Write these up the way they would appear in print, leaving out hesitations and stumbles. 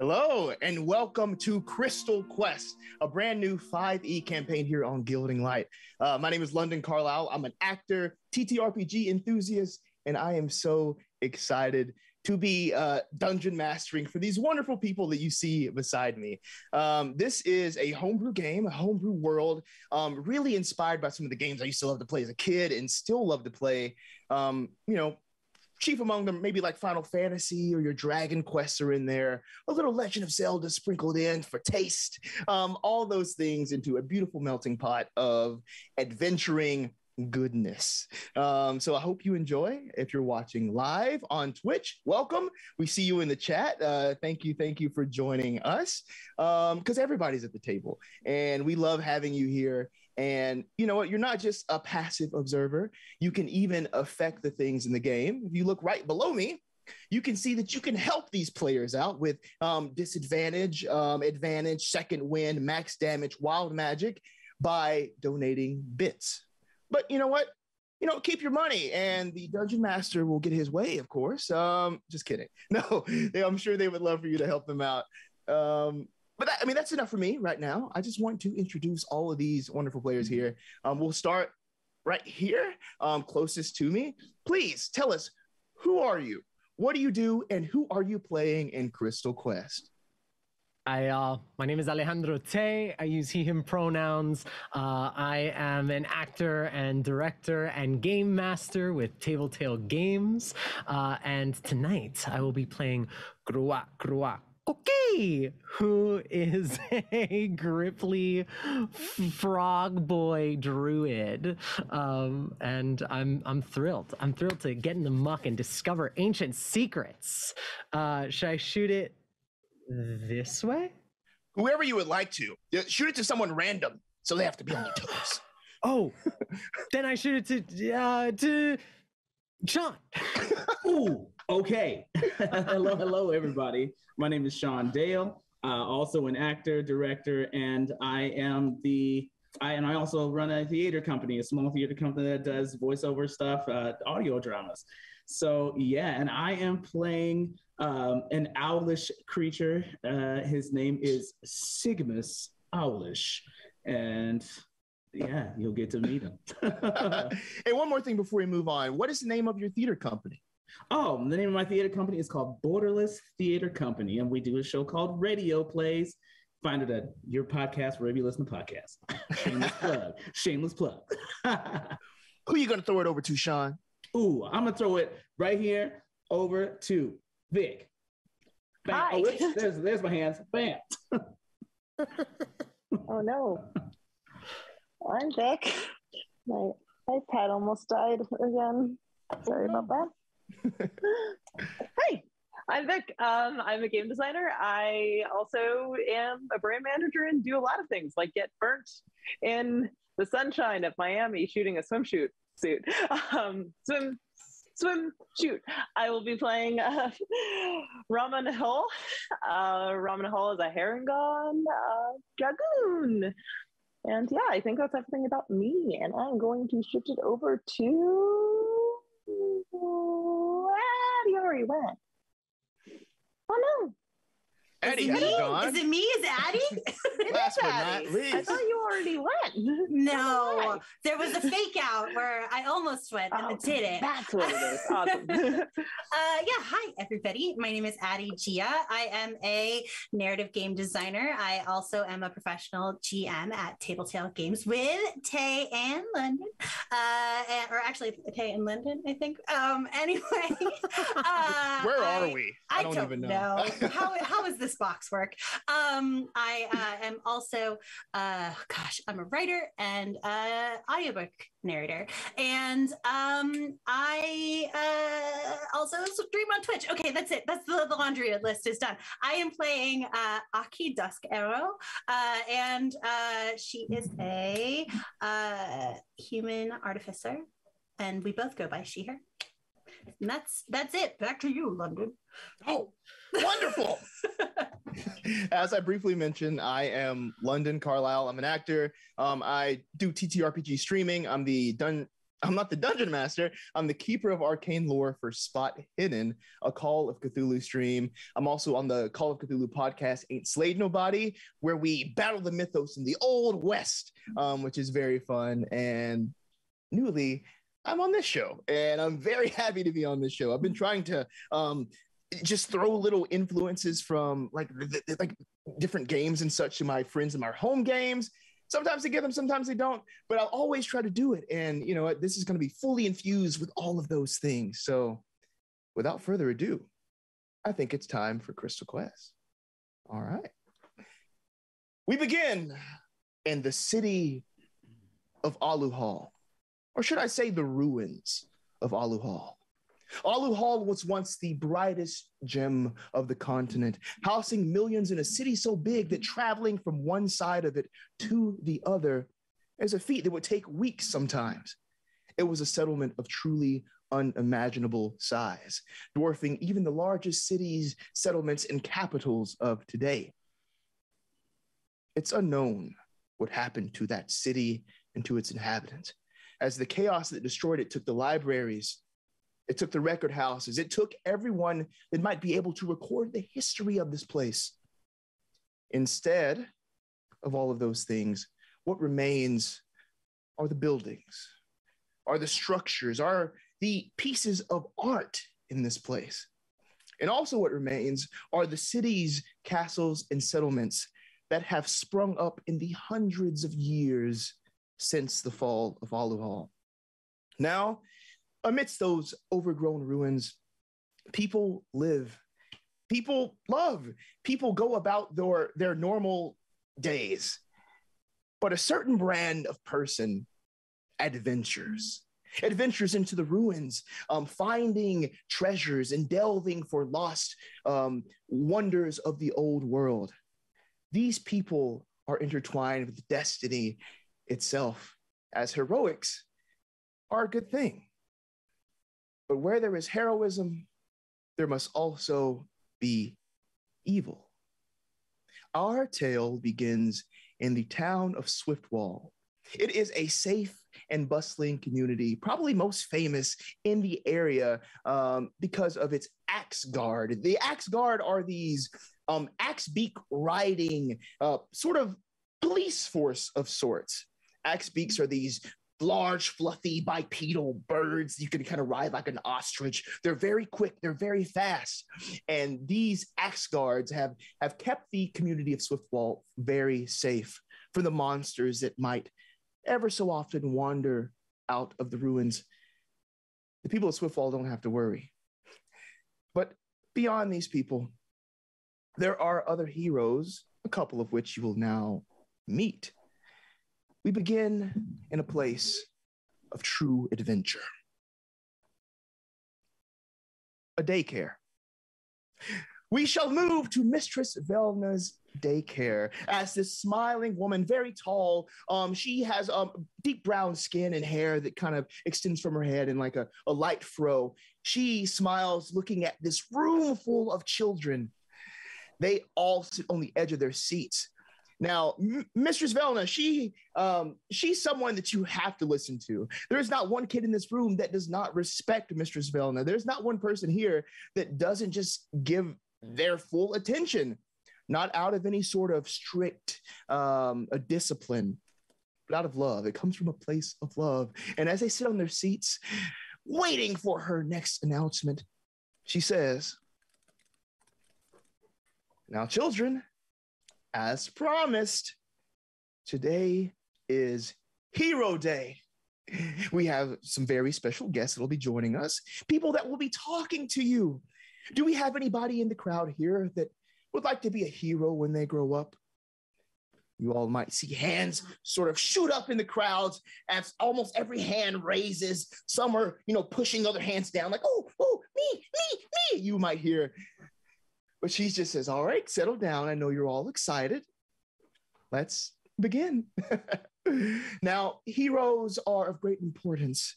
Hello, and welcome to Crystal Quest, a brand new 5e campaign here on Gilding Light. My name is London Carlisle. I'm an actor, TTRPG enthusiast, and I am so excited to be dungeon mastering for these wonderful people that you see beside me. This is a homebrew game, a homebrew world, really inspired by some of the games I used to love to play as a kid and still love to play. Chief among them, maybe like Final Fantasy or your Dragon Quests are in there, a little Legend of Zelda sprinkled in for taste, all those things into a beautiful melting pot of adventuring goodness. So I hope you enjoy. If you're watching live on Twitch, welcome. We see you in the chat. Thank you for joining us, because everybody's at the table and we love having you here. And you know what? You're not just a passive observer. You can even affect the things in the game. If you look right below me, you can see that you can help these players out with disadvantage, advantage, second wind, max damage, wild magic by donating bits. But you know what? Keep your money and the dungeon master will get his way, of course. Just kidding. No, I'm sure they would love for you to help them out. But that's enough for me right now. I just want to introduce all of these wonderful players here. We'll start right here, closest to me. Please tell us, who are you? What do you do? And who are you playing in Crystal Quest? My name is Alejandro Te. I use he, him pronouns. I am an actor and director and game master with Tabletail Games. And tonight I will be playing Grua Cookie, who is a gripply frog boy druid. And I'm thrilled. I'm thrilled to get in the muck and discover ancient secrets. Should I shoot it this way? Whoever you would like to. Shoot it to someone random, so they have to be on their toes. Oh, then I shoot it to Sean. Ooh, okay. Hello, everybody. My name is Sean Dale, also an actor, director, and I also run a theater company, a small theater company that does voiceover stuff, audio dramas. So yeah, and I am playing an owlish creature. His name is Sigmus Owlish, and yeah, you'll get to meet him. Hey, one more thing before we move on. What is the name of your theater company? Oh, the name of my theater company is called Borderless Theater Company, and we do a show called Radio Plays. Find it at your podcast, wherever you listen to podcasts. Shameless plug. Shameless plug. Who are you going to throw it over to, Sean? Ooh, I'm going to throw it right here over to Vic. Bam. Hi. Oh, there's my hands. Bam. Oh, no. I'm Vic. My iPad almost died again. Sorry about that. Hey, I'm Vic. I'm a game designer. I also am a brand manager and do a lot of things, like get burnt in the sunshine of Miami shooting a swimsuit suit. Swim shoot. I will be playing Raman Hull. Raman Hull is a Herringon dragoon. And yeah, I think that's everything about me. And I'm going to shift it over to Addie already went. Oh no. Eddie, Is gone. it me? Is it Addie? Last but not least. I thought you already went. No, there was a fake out where I almost went and didn't. That's what it is. Awesome. Hi everybody. My name is Addie Gia. I am a narrative game designer. I also am a professional GM at Tabletail Games with Tay and London. Or actually Tay and London, I think. Anyway. Where are we? I don't even know. How is this box work? I am also, I'm a writer and audiobook narrator. And I also stream on Twitch. Okay, that's it. That's the laundry list is done. I am playing Aki Dusk Arrow, and she is a human artificer, and we both go by she, her. And that's it. Back to you, London. Oh, wonderful. As I briefly mentioned, I am London Carlisle. I'm an actor. I do TTRPG streaming. I'm the I'm not the dungeon master. I'm the keeper of arcane lore for Spot Hidden, a Call of Cthulhu stream. I'm also on the Call of Cthulhu podcast, Ain't Slayed Nobody, where we battle the mythos in the Old West, which is very fun. And newly, I'm on this show, and I'm very happy to be on this show. I've been trying to just throw little influences from like different games and such to my friends in my home games. Sometimes they get them, sometimes they don't, but I'll always try to do it. And you know what? This is going to be fully infused with all of those things. So without further ado, I think it's time for Crystal Quest. All right. We begin in the city of Aluhal, or should I say the ruins of Aluhal. Aluhal was once the brightest gem of the continent, housing millions in a city so big that traveling from one side of it to the other is a feat that would take weeks sometimes. It was a settlement of truly unimaginable size, dwarfing even the largest cities, settlements, and capitals of today. It's unknown what happened to that city and to its inhabitants, as the chaos that destroyed it took the libraries, it took the record houses. It took everyone that might be able to record the history of this place. Instead of all of those things, what remains are the buildings, are the structures, are the pieces of art in this place. And also what remains are the cities, castles, and settlements that have sprung up in the hundreds of years since the fall of Aluhal. Now, amidst those overgrown ruins, people live, people love, people go about their normal days. But a certain brand of person adventures into the ruins, finding treasures and delving for lost wonders of the old world. These people are intertwined with destiny itself, as heroics are a good thing. But where there is heroism, there must also be evil. Our tale begins in the town of Swiftwall. It is a safe and bustling community, probably most famous in the area because of its Axe Guard. The Axe Guard are these axe beak riding sort of police force of sorts. Axe beaks are these large, fluffy, bipedal birds you can kind of ride like an ostrich. They're very quick, they're very fast. And these Axe Guards have kept the community of Swiftwall very safe from the monsters that might ever so often wander out of the ruins. The people of Swiftwall don't have to worry. But beyond these people, there are other heroes, a couple of which you will now meet. We begin in a place of true adventure. A daycare. We shall move to Mistress Velna's daycare as this smiling woman, very tall. She has deep brown skin and hair that kind of extends from her head in like a light fro. She smiles looking at this room full of children. They all sit on the edge of their seats. Now, Mistress Velna, she's someone that you have to listen to. There is not one kid in this room that does not respect Mistress Velna. There's not one person here that doesn't just give their full attention, not out of any sort of strict a discipline, but out of love. It comes from a place of love. And as they sit on their seats, waiting for her next announcement, she says, "Now, children, as promised, today is Hero Day. We have some very special guests that will be joining us, people that will be talking to you. Do we have anybody in the crowd here that would like to be a hero when they grow up?" You all might see hands sort of shoot up in the crowds as almost every hand raises. Some are, pushing other hands down like, oh, me. You might hear. But she just says, "All right, settle down. I know you're all excited. Let's begin." Now, heroes are of great importance.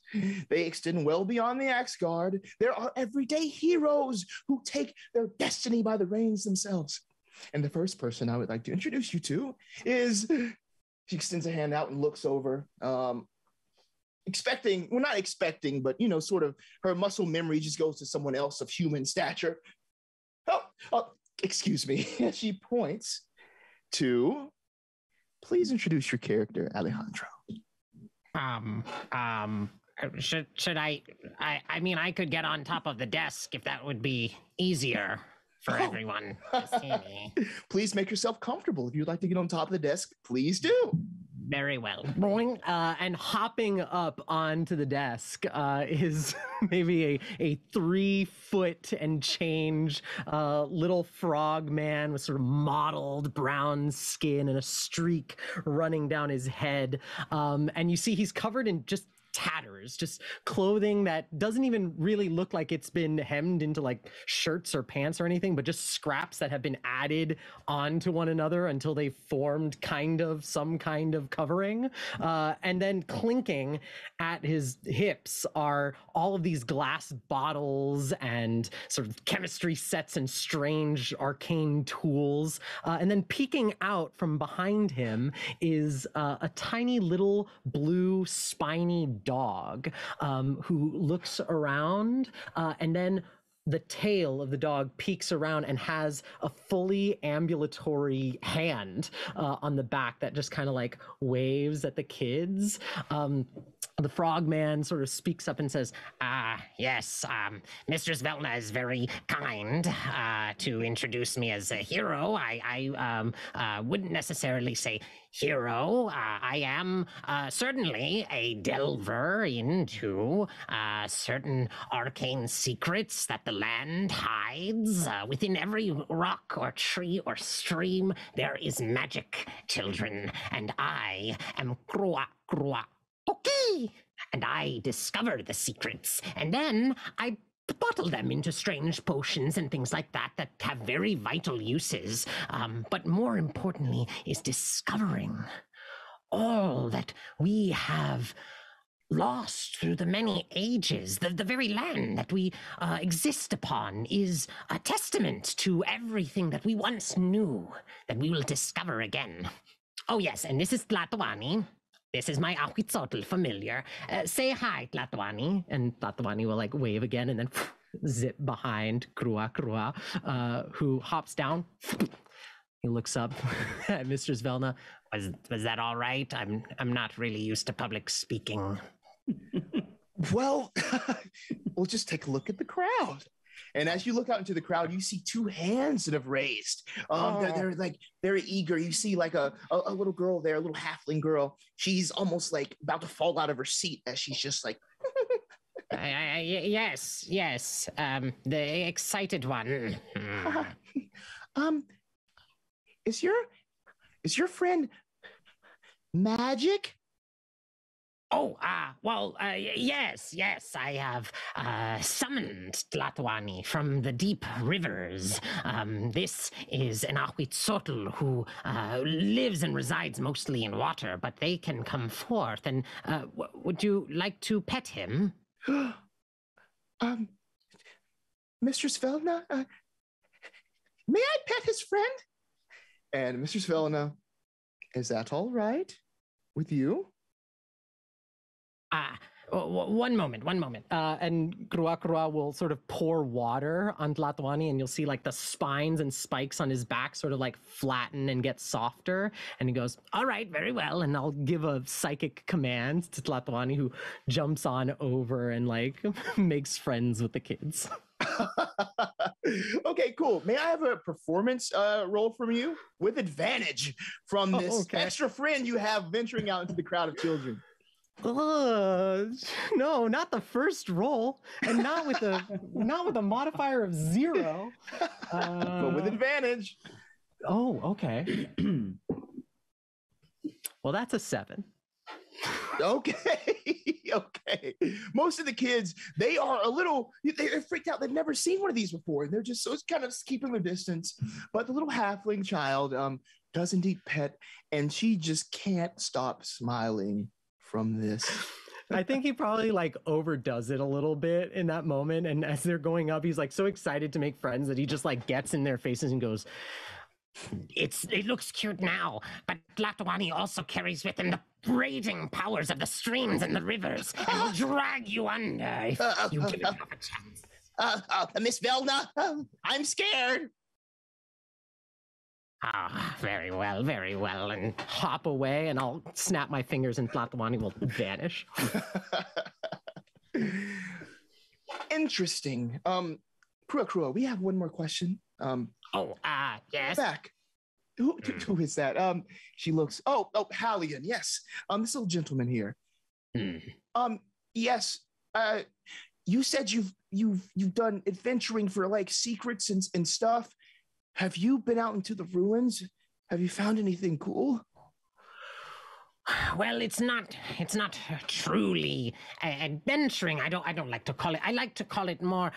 They extend well beyond the Axe Guard. There are everyday heroes who take their destiny by the reins themselves. And the first person I would like to introduce you to is, she extends a hand out and looks over. expecting, well, not expecting, but, sort of her muscle memory just goes to someone else of human stature. Oh, excuse me. She points to, please introduce your character, Alejandro. Should I mean, I could get on top of the desk if that would be easier for everyone to see me. Please make yourself comfortable. If you'd like to get on top of the desk, please do. Very well. And hopping up onto the desk is maybe a 3 foot and change little frog man with sort of mottled brown skin and a streak running down his head. And you see he's covered in just tatters, just clothing that doesn't even really look like it's been hemmed into like shirts or pants or anything, but just scraps that have been added onto one another until they formed some kind of covering. And then clinking at his hips are all of these glass bottles and sort of chemistry sets and strange arcane tools. And then peeking out from behind him is a tiny little blue spiny dog who looks around, and then the tail of the dog peeks around and has a fully ambulatory hand on the back that just kind of like waves at the kids. The frogman sort of speaks up and says, yes, Mistress Velna is very kind to introduce me as a hero. I wouldn't necessarily say hero. I am certainly a delver into certain arcane secrets that the land hides. Within every rock or tree or stream, there is magic, children, and I am Krua. Okay, and I discover the secrets, and then I bottle them into strange potions and things like that that have very vital uses. But more importantly is discovering all that we have lost through the many ages. The very land that we exist upon is a testament to everything that we once knew that we will discover again. Oh yes, and this is Tlatoani. This is my Ahuitzotl familiar. Say hi, Tlatoani. And Tlatoani will like wave again and then zip behind Krua, who hops down. He looks up at Mistress Velna. Was that all right? I'm not really used to public speaking. Well, we'll just take a look at the crowd. And as you look out into the crowd, you see 2 hands that have raised. They're like very eager. You see like a little girl there, a little halfling girl. She's almost like about to fall out of her seat as she's just like. Yes. The excited one. Is your friend magic? Oh, yes, I have summoned Tlatoani from the deep rivers. This is an Ahuitzotl who lives and resides mostly in water, but they can come forth. And would you like to pet him? Mistress Velna, may I pet his friend? And Mistress Velna, is that all right with you? One moment. And Krua will sort of pour water on Tlatoani, and you'll see like the spines and spikes on his back sort of like flatten and get softer. And he goes, all right, very well. And I'll give a psychic command to Tlatoani, who jumps on over and like makes friends with the kids. Okay, cool. May I have a performance roll from you with advantage from this extra friend you have venturing out into the crowd of children? No, not the first roll, and not with a modifier of 0. But with advantage. Oh, okay. Well, that's a 7. Okay. Most of the kids, they're freaked out. They've never seen one of these before. And they're just so kind of keeping their distance. But the little halfling child does indeed pet, and she just can't stop smiling from this. I think he probably like overdoes it a little bit in that moment. And as they're going up, he's like so excited to make friends that he just like gets in their faces and goes, It looks cute now, but Tlatoani also carries with him the braiding powers of the streams and the rivers, and will drag you under if you give it half a chance. Miss Velna, I'm scared. Ah, very well, And hop away, and I'll snap my fingers, and Flatawani will vanish. Interesting. Krua, we have one more question. Yes. Back. Who is that? She looks. Oh, Hallian. Yes. This little gentleman here. Yes. You said you've done adventuring for like secrets and stuff. Have you been out into the ruins? Have you found anything cool? Well, it's not truly adventuring. I don't like to call it. I like to call it more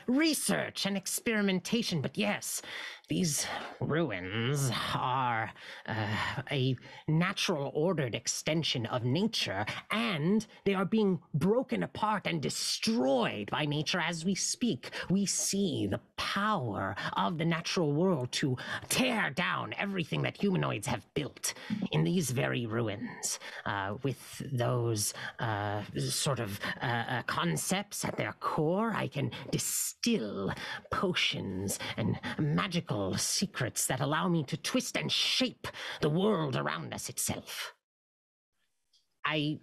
research and experimentation. But yes, these ruins are a natural ordered extension of nature, and they are being broken apart and destroyed by nature as we speak. We see the power of the natural world to tear down everything that humanoids have built in these very ruins. With those sort of concepts at their core, I can distill potions and magical secrets that allow me to twist and shape the world around us itself. I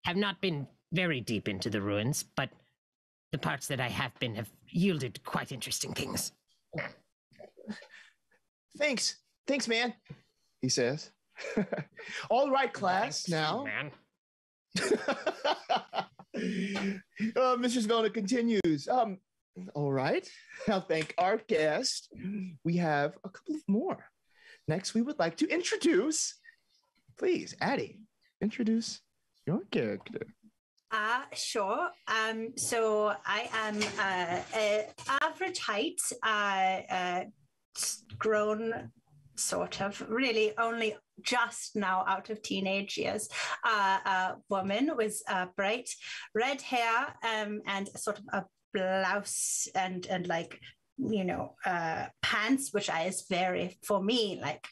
have not been very deep into the ruins, but the parts that I have been have yielded quite interesting things. Thanks, man, he says. All right, class. Thanks, now, man. Mrs. Velna continues. All right. Now, thank our guest. We have a couple of more. Next, we would like to introduce, please, Addie, introduce your character. Sure. So I am average height, grown sort of, really only just now out of teenage years, woman with bright red hair and sort of a blouse and like, pants, which is very, for me, like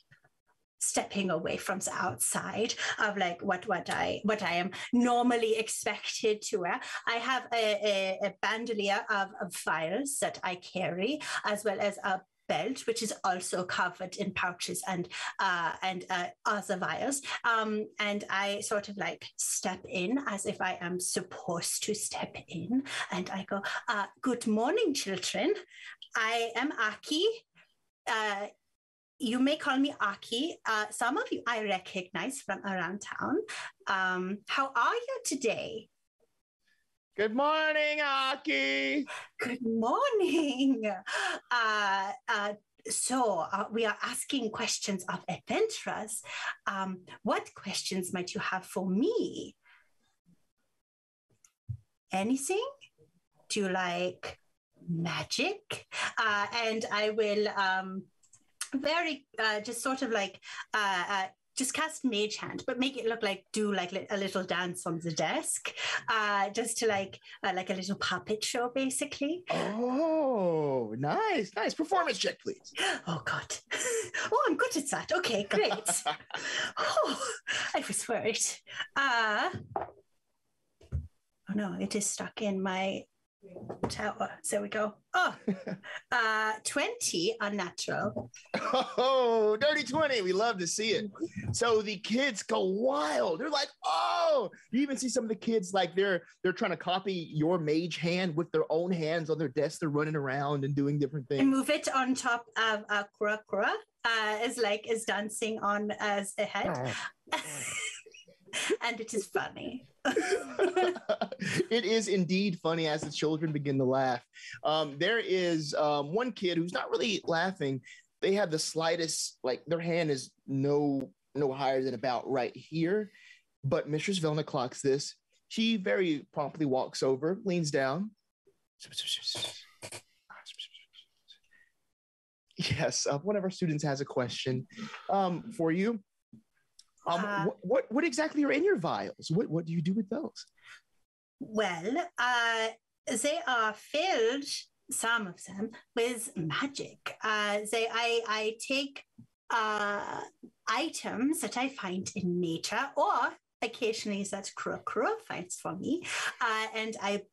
stepping away from the outside of like what I am normally expected to wear. I have a bandolier of files that I carry, as well as a belt, which is also covered in pouches and other vials. And I sort of like step in as if I am supposed to step in. And I go, good morning, children. I am Aki. You may call me Aki. Some of you I recognize from around town. How are you today? Good morning, Aki. Good morning. So we are asking questions of adventurers. What questions might you have for me? Anything? Do you like magic? And I will just sort of like just cast Mage Hand, but make it look like a little dance on the desk, just to like a little puppet show, basically. Oh, nice. Performance check, please. Oh God. Oh, I'm good at that. Okay, great. Oh, I was worried. Oh no, it is stuck in my tower. There we go. Oh, 20 unnatural. Oh, dirty 20. We love to see it. So the kids go wild. They're like, oh, you even see some of the kids like they're trying to copy your mage hand with their own hands on their desk. They're running around and doing different things. And move it on top of Kura Kura is dancing on as a head. And it is funny. It is indeed funny as the children begin to laugh. There is one kid who's not really laughing. They have the slightest, like their hand is no higher than about right here. But Mistress Velna clocks this. She very promptly walks over, leans down. Yes, one of our students has a question for you. What exactly are in your vials? What do you do with those? Well, they are filled, some of them, with magic. I take items that I find in nature, or occasionally that Kura finds for me. And I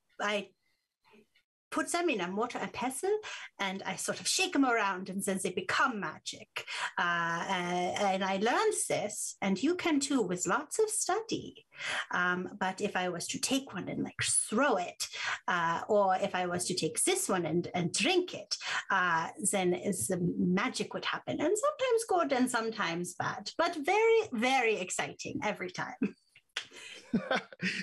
put them in a mortar and pestle, and I sort of shake them around, and then they become magic. And I learned this, and you can too, with lots of study. But if I was to take one and like throw it, or if I was to take this one and drink it, then the magic would happen. And sometimes good and sometimes bad, but very, very exciting every time.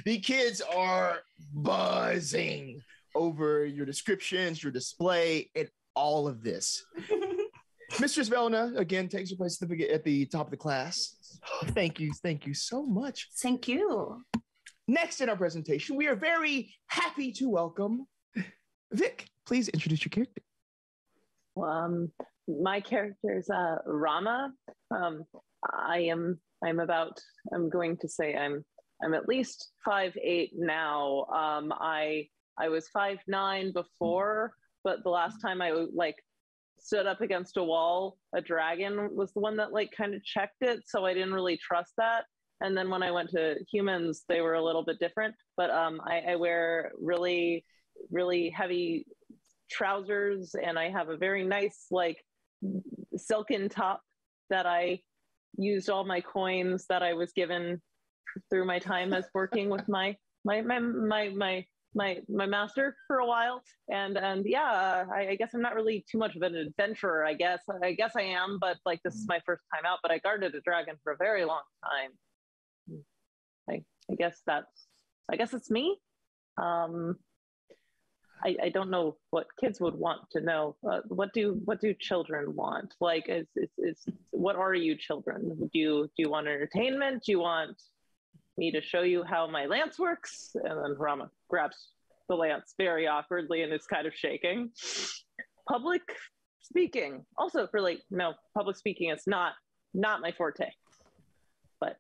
The kids are buzzing over your descriptions, your display, and all of this. Mistress Velna, again, takes your place at the top of the class. Thank you so much. Thank you. Next in our presentation, we are very happy to welcome Vic. Please introduce your character. My character is Rama. I'm going to say I'm at least 5'8" now. I was 5'9" before, but the last time I stood up against a wall, a dragon was the one that kind of checked it, so I didn't really trust that. And then when I went to humans, they were a little bit different. But I wear really, really heavy trousers, and I have a very nice silken top that I used all my coins that I was given through my time as working with my master for a while. And yeah, I guess I'm not really too much of an adventurer. I guess I am, but this is my first time out. But I guarded a dragon for a very long time. I guess it's me. I don't know what kids would want to know. What do children want? What are you children? Do you want entertainment? Do you want me to show you how my lance works? And then Rama grabs the lance very awkwardly and is kind of shaking. Public speaking. Also for no, public speaking is not my forte. But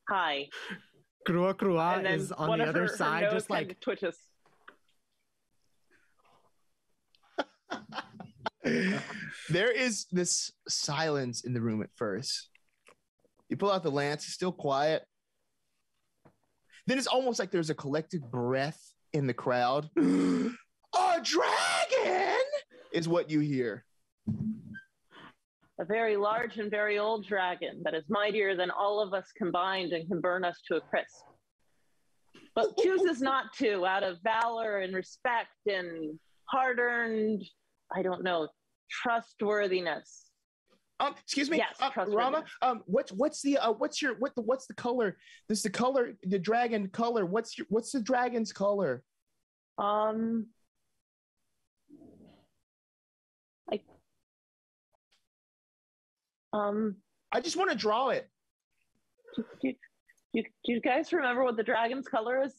hi. Krua is on the other side, just twitches. There is this silence in the room at first. You pull out the lance, it's still quiet. Then it's almost like there's a collective breath in the crowd. A dragon is what you hear. A very large and very old dragon that is mightier than all of us combined and can burn us to a crisp. But chooses not to, out of valor and respect and hard-earned, trustworthiness. Excuse me, yes, Rama. What's the color? The dragon color. What's the dragon's color? I just want to draw it. Do you guys remember what the dragon's color is?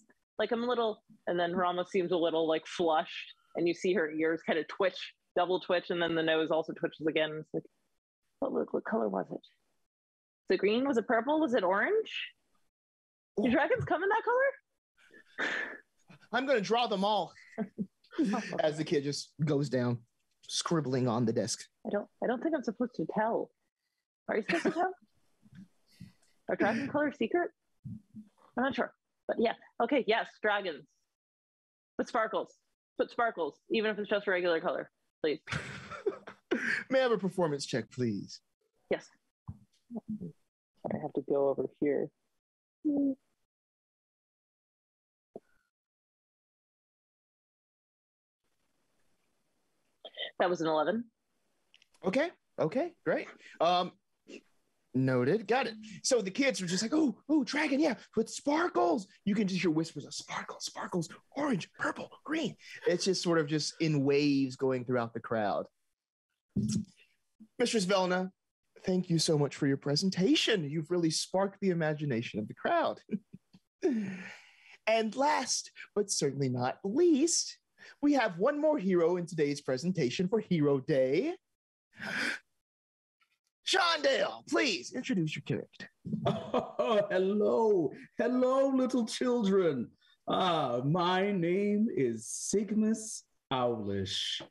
I'm a little, and then Rama seems a little flushed, and you see her ears kind of twitch, double twitch, and then the nose also twitches again. It's what color was it? Was it green? Was it purple? Was it orange? Do dragons come in that color? I'm going to draw them all. As the kid just goes down, scribbling on the desk. I don't think I'm supposed to tell. Are you supposed to tell? Are dragon color secret? I'm not sure. But yeah. Okay, yes, dragons. But sparkles. Even if it's just a regular color, please. May I have a performance check, please? Yes. I have to go over here. That was an 11. Okay, great. Noted. Got it. So the kids are just oh, dragon, yeah, with sparkles. You can just hear whispers of sparkles, orange, purple, green. It's just sort of just in waves going throughout the crowd. Mistress Velna, thank you so much for your presentation. You've really sparked the imagination of the crowd. And last, but certainly not least, we have one more hero in today's presentation for Hero Day. Shondale, please introduce your character. Oh, hello, little children. My name is Sigmus Owlish,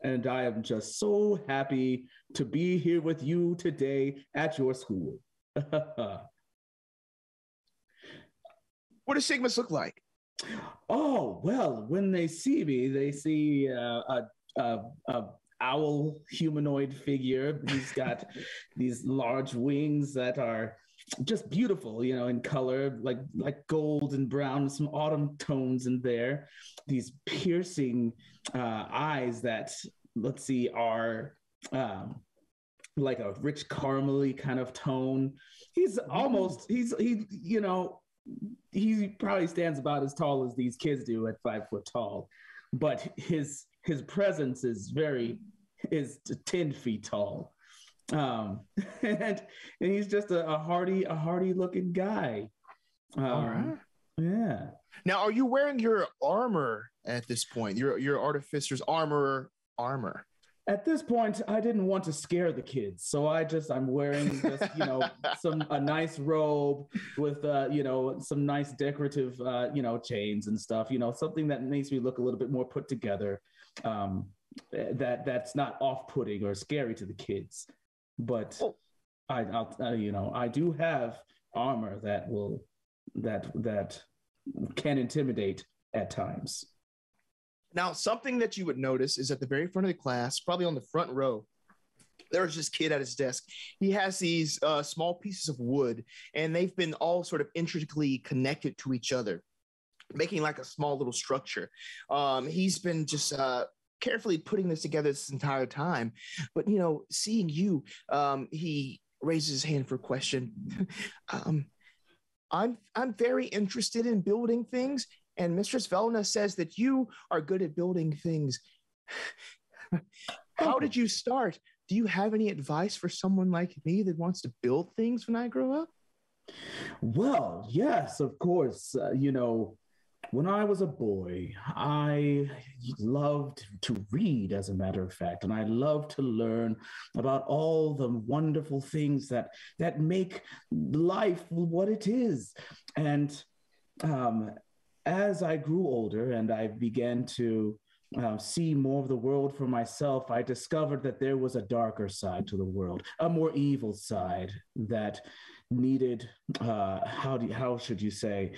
and I am just so happy to be here with you today at your school. What does Sigmas look like? Oh, well, when they see me, they see a owl humanoid figure. He's got these large wings that are just beautiful, in color, like gold and brown, some autumn tones in there. These piercing eyes that, let's see, are like a rich caramely kind of tone. He's he probably stands about as tall as these kids do at 5 foot tall, but his presence is 10 feet tall. And he's just a hardy looking guy. All right. Yeah. Now, are you wearing your armor at this point? Your artificer's armor. At this point, I didn't want to scare the kids, so I'm wearing just a nice robe with some nice decorative chains and stuff. Something that makes me look a little bit more put together. That's not off-putting or scary to the kids. But I do have armor that can intimidate at times. Now, something that you would notice is at the very front of the class, probably on the front row, there's this kid at his desk. He has these small pieces of wood, and they've been all sort of intricately connected to each other, making like a small little structure. He's been just carefully putting this together this entire time. But, seeing you, he raises his hand for a question. I'm very interested in building things, and Mistress Velna says that you are good at building things. How did you start? Do you have any advice for someone like me that wants to build things when I grow up? Well, yes, of course. When I was a boy, I loved to read, as a matter of fact, and I loved to learn about all the wonderful things that make life what it is. And as I grew older and I began to see more of the world for myself, I discovered that there was a darker side to the world, a more evil side that needed how should you say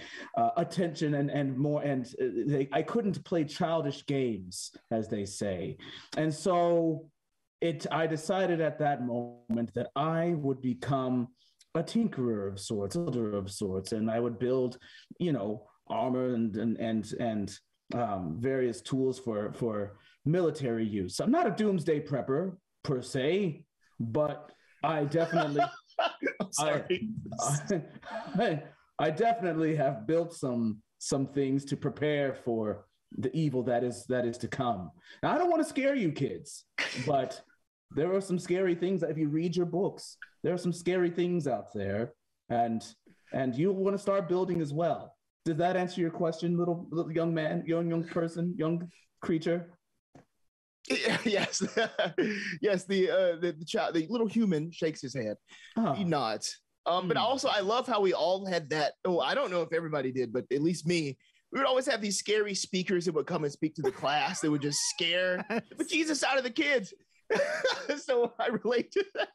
attention and more, and I couldn't play childish games, as they say. And so I decided at that moment that I would become a tinkerer of sorts, a builder of sorts, and I would build armor and various tools for military use. I'm not a doomsday prepper per se, but I definitely I'm sorry. I definitely have built some things to prepare for the evil that is to come. Now, I don't want to scare you kids, but there are some scary things. If you read your books, there are some scary things out there, and you want to start building as well. Did that answer your question, little young man, young person, young creature? Yes. Yes, the child, the little human shakes his head. He nods. But also, I love how we all had that. Oh, I don't know if everybody did, but at least me. We would always have these scary speakers that would come and speak to the class. They would just scare the Jesus out of the kids. So I relate to that.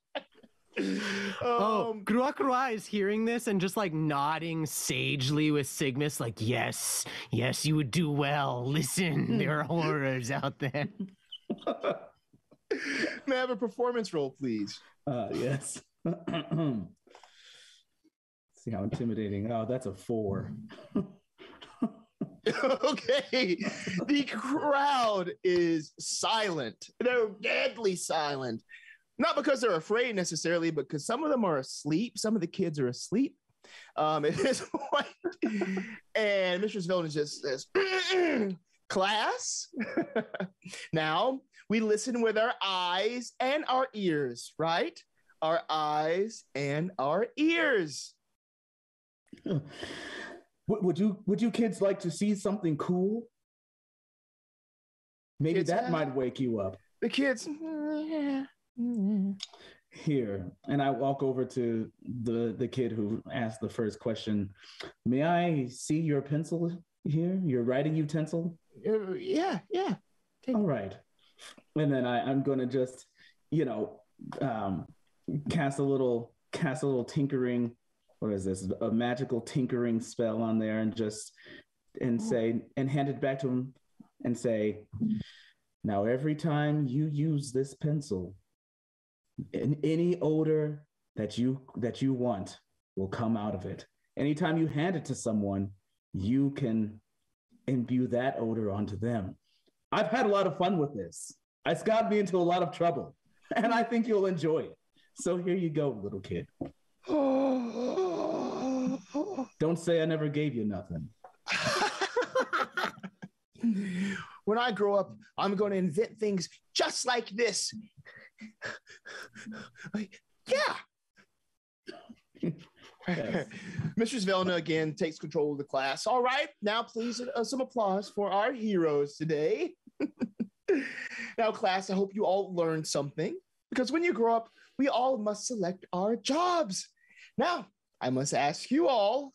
Krua Krua is hearing this and just like nodding sagely with Sigmus, like, yes, you would do well. Listen, there are horrors out there. May I have a performance roll, please? Yes. See how intimidating. Oh, that's a 4. Okay. The crowd is silent. They're deadly silent. Not because they're afraid necessarily, but because some of them are asleep. Some of the kids are asleep at this point. And Mistress Villain just says, class, now we listen with our eyes and our ears, right? Our eyes and our ears. Would you kids like to see something cool? Maybe kids that might wake you up. The kids, Here, and I walk over to the kid who asked the first question. May I see your pencil here? Your writing utensil? Yeah. All right. And then I'm going to just, cast a little tinkering what is this? A magical tinkering spell on there, and hand it back to him and say, now every time you use this pencil, any odor that you want will come out of it. Anytime you hand it to someone, you can imbue that odor onto them. I've had a lot of fun with this. It's got me into a lot of trouble, and I think you'll enjoy it. So here you go, little kid. Don't say I never gave you nothing. When I grow up, I'm going to invent things just like this. Yeah. Yes. Mistress Velna again takes control of the class. All right, now please some applause for our heroes today. Now, class, I hope you all learned something, because when you grow up, we all must select our jobs. Now, I must ask you all,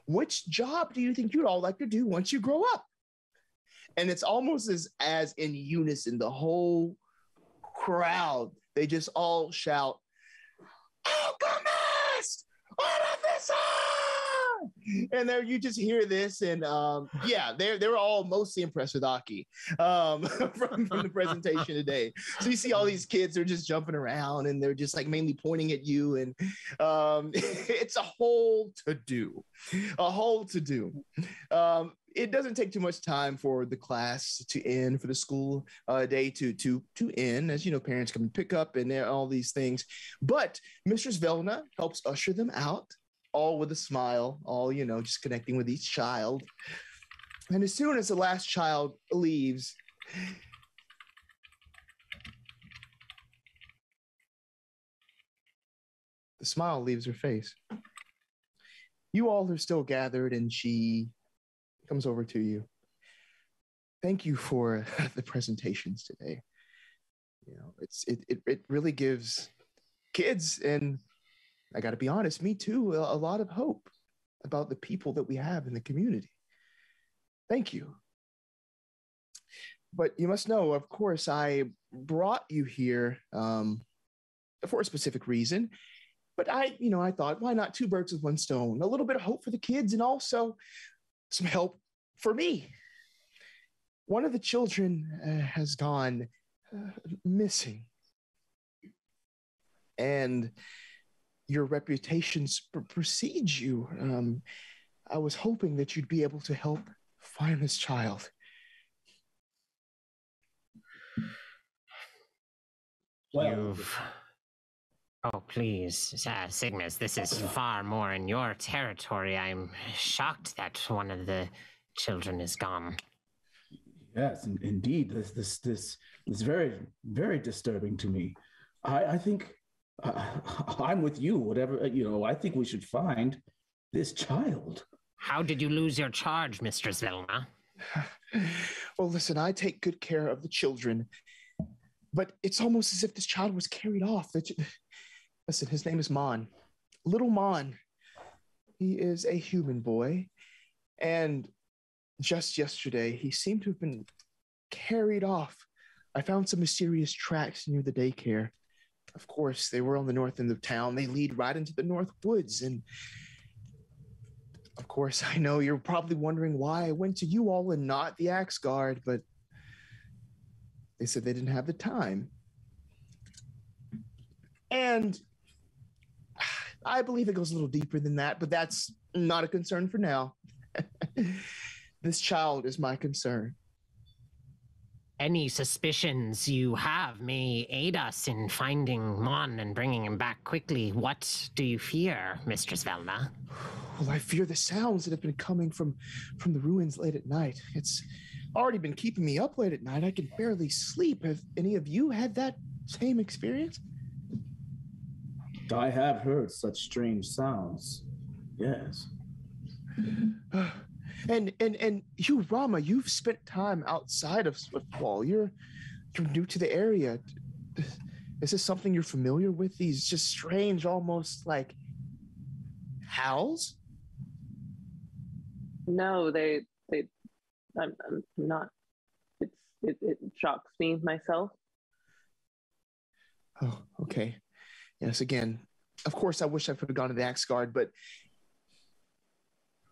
which job do you think you'd all like to do once you grow up? And it's almost as in unison, the whole crowd, they just all shout, Alchemist! Artificer! And there you just hear this, and they're all mostly impressed with Aki from the presentation today. So you see all these kids, they're just jumping around, and they're just like mainly pointing at you, and it's a whole to-do. It doesn't take too much time for the class to end, for the school day to end, as you know, parents come and pick up and all these things. But Mistress Velna helps usher them out, all with a smile, all, just connecting with each child. And as soon as the last child leaves, the smile leaves her face. You all are still gathered, and she comes over to you. Thank you for the presentations today. It really gives kids, and I got to be honest, me too, a lot of hope about the people that we have in the community. Thank you. But you must know, of course, I brought you here for a specific reason. But I thought, why not two birds with one stone? A little bit of hope for the kids, and also some help for me. One of the children has gone missing. And your reputation precedes you. I was hoping that you'd be able to help find this child. Oh, please, Cygnus, this is far more in your territory. I'm shocked that one of the children is gone. Yes, indeed. This is very, very disturbing to me. I think I'm with you. Whatever, I think we should find this child. How did you lose your charge, Mistress Velma? Well, listen, I take good care of the children, but it's almost as if this child was carried off. Listen, his name is Mon. Little Mon. He is a human boy, and just yesterday, he seemed to have been carried off. I found some mysterious tracks near the daycare. Of course, they were on the north end of town. They lead right into the North Woods. And of course, I know you're probably wondering why I went to you all and not the Axe Guard, but they said they didn't have the time. And I believe it goes a little deeper than that, but that's not a concern for now. This child is my concern. Any suspicions you have may aid us in finding Mon and bringing him back quickly. What do you fear, Mistress Velma? Well, I fear the sounds that have been coming from the ruins late at night. It's already been keeping me up late at night. I can barely sleep. Have any of you had that same experience? I have heard such strange sounds. Yes. And you, Rama, you've spent time outside of Swiftwall. You're new to the area. Is this something you're familiar with? These just strange, almost like howls? No, I'm not. It shocks me myself. Oh, okay. Yes, again, of course, I wish I could have gone to the Axe Guard, but